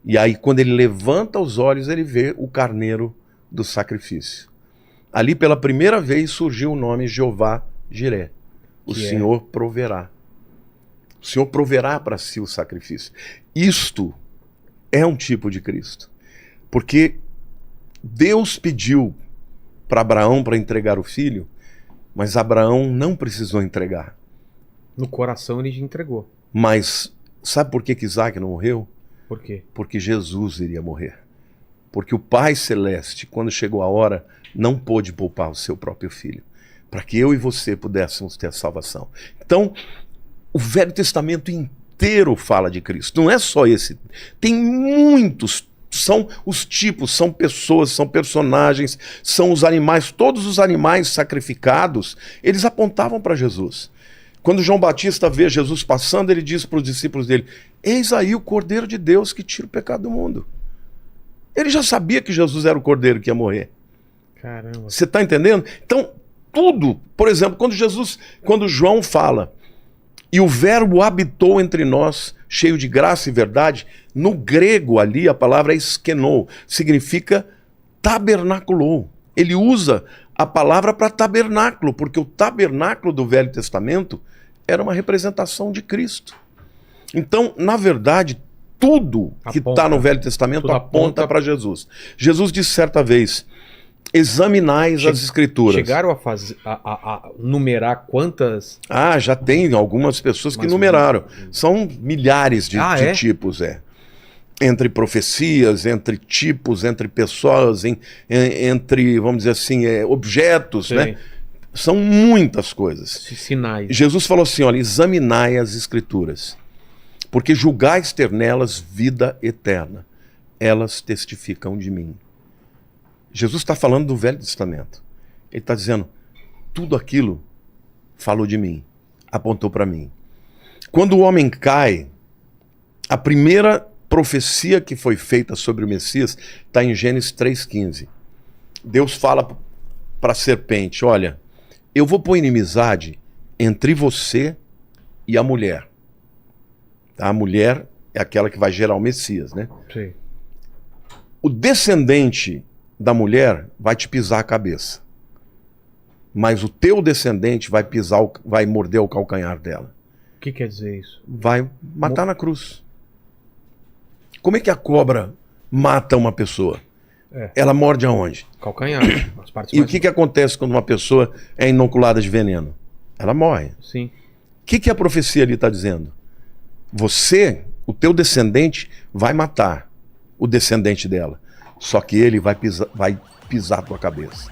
E aí, quando ele levanta os olhos, ele vê o carneiro do sacrifício. Ali, pela primeira vez, surgiu o nome Jeová Jiré. O Senhor proverá. O Senhor proverá para si o sacrifício. Isto é um tipo de Cristo. Porque Deus pediu para Abraão para entregar o filho, mas Abraão não precisou entregar. No coração ele já entregou. Mas sabe por que Isaac não morreu? Por quê? Porque Jesus iria morrer. Porque o Pai Celeste, quando chegou a hora, não pôde poupar o seu próprio filho, para que eu e você pudéssemos ter a salvação. Então, o Velho Testamento inteiro fala de Cristo. Não é só esse. Tem muitos. São os tipos, são pessoas, são personagens, são os animais. Todos os animais sacrificados, eles apontavam para Jesus. Quando João Batista vê Jesus passando, ele diz para os discípulos dele: eis aí o Cordeiro de Deus que tira o pecado do mundo. Ele já sabia que Jesus era o Cordeiro que ia morrer. Caramba. Você está entendendo? Então, tudo, por exemplo, quando João fala: e o verbo habitou entre nós, cheio de graça e verdade, no grego ali a palavra é eskenou, significa tabernaculou. Ele usa a palavra para tabernáculo, porque o tabernáculo do Velho Testamento era uma representação de Cristo. Então, na verdade, tudo que está no Velho Testamento aponta para Jesus. Jesus disse certa vez: examinais as Escrituras. Chegaram a numerar quantas? Já tem algumas pessoas que numeraram. São milhares de tipos, entre profecias, entre tipos, entre pessoas, entre, vamos dizer assim, objetos, né? São muitas coisas. Sinais. Jesus falou assim: olha, examinai as Escrituras, porque julgais ter nelas vida eterna. Elas testificam de mim. Jesus está falando do Velho Testamento. Ele está dizendo: tudo aquilo falou de mim, apontou para mim. Quando o homem cai, a primeira profecia que foi feita sobre o Messias está em Gênesis 3,15. Deus fala para a serpente: olha, eu vou pôr inimizade entre você e a mulher. A mulher é aquela que vai gerar o Messias, né? Sim. O descendente da mulher vai te pisar a cabeça, mas o teu descendente vai morder o calcanhar dela. O que quer dizer isso? Vai matar na cruz. Como é que a cobra mata uma pessoa? Ela morde aonde? Calcanhar. As partes E o que acontece quando uma pessoa é inoculada de veneno? Ela morre. Sim. O que a profecia ali está dizendo? Você, o teu descendente, vai matar o descendente dela. Só que ele vai pisar a tua cabeça.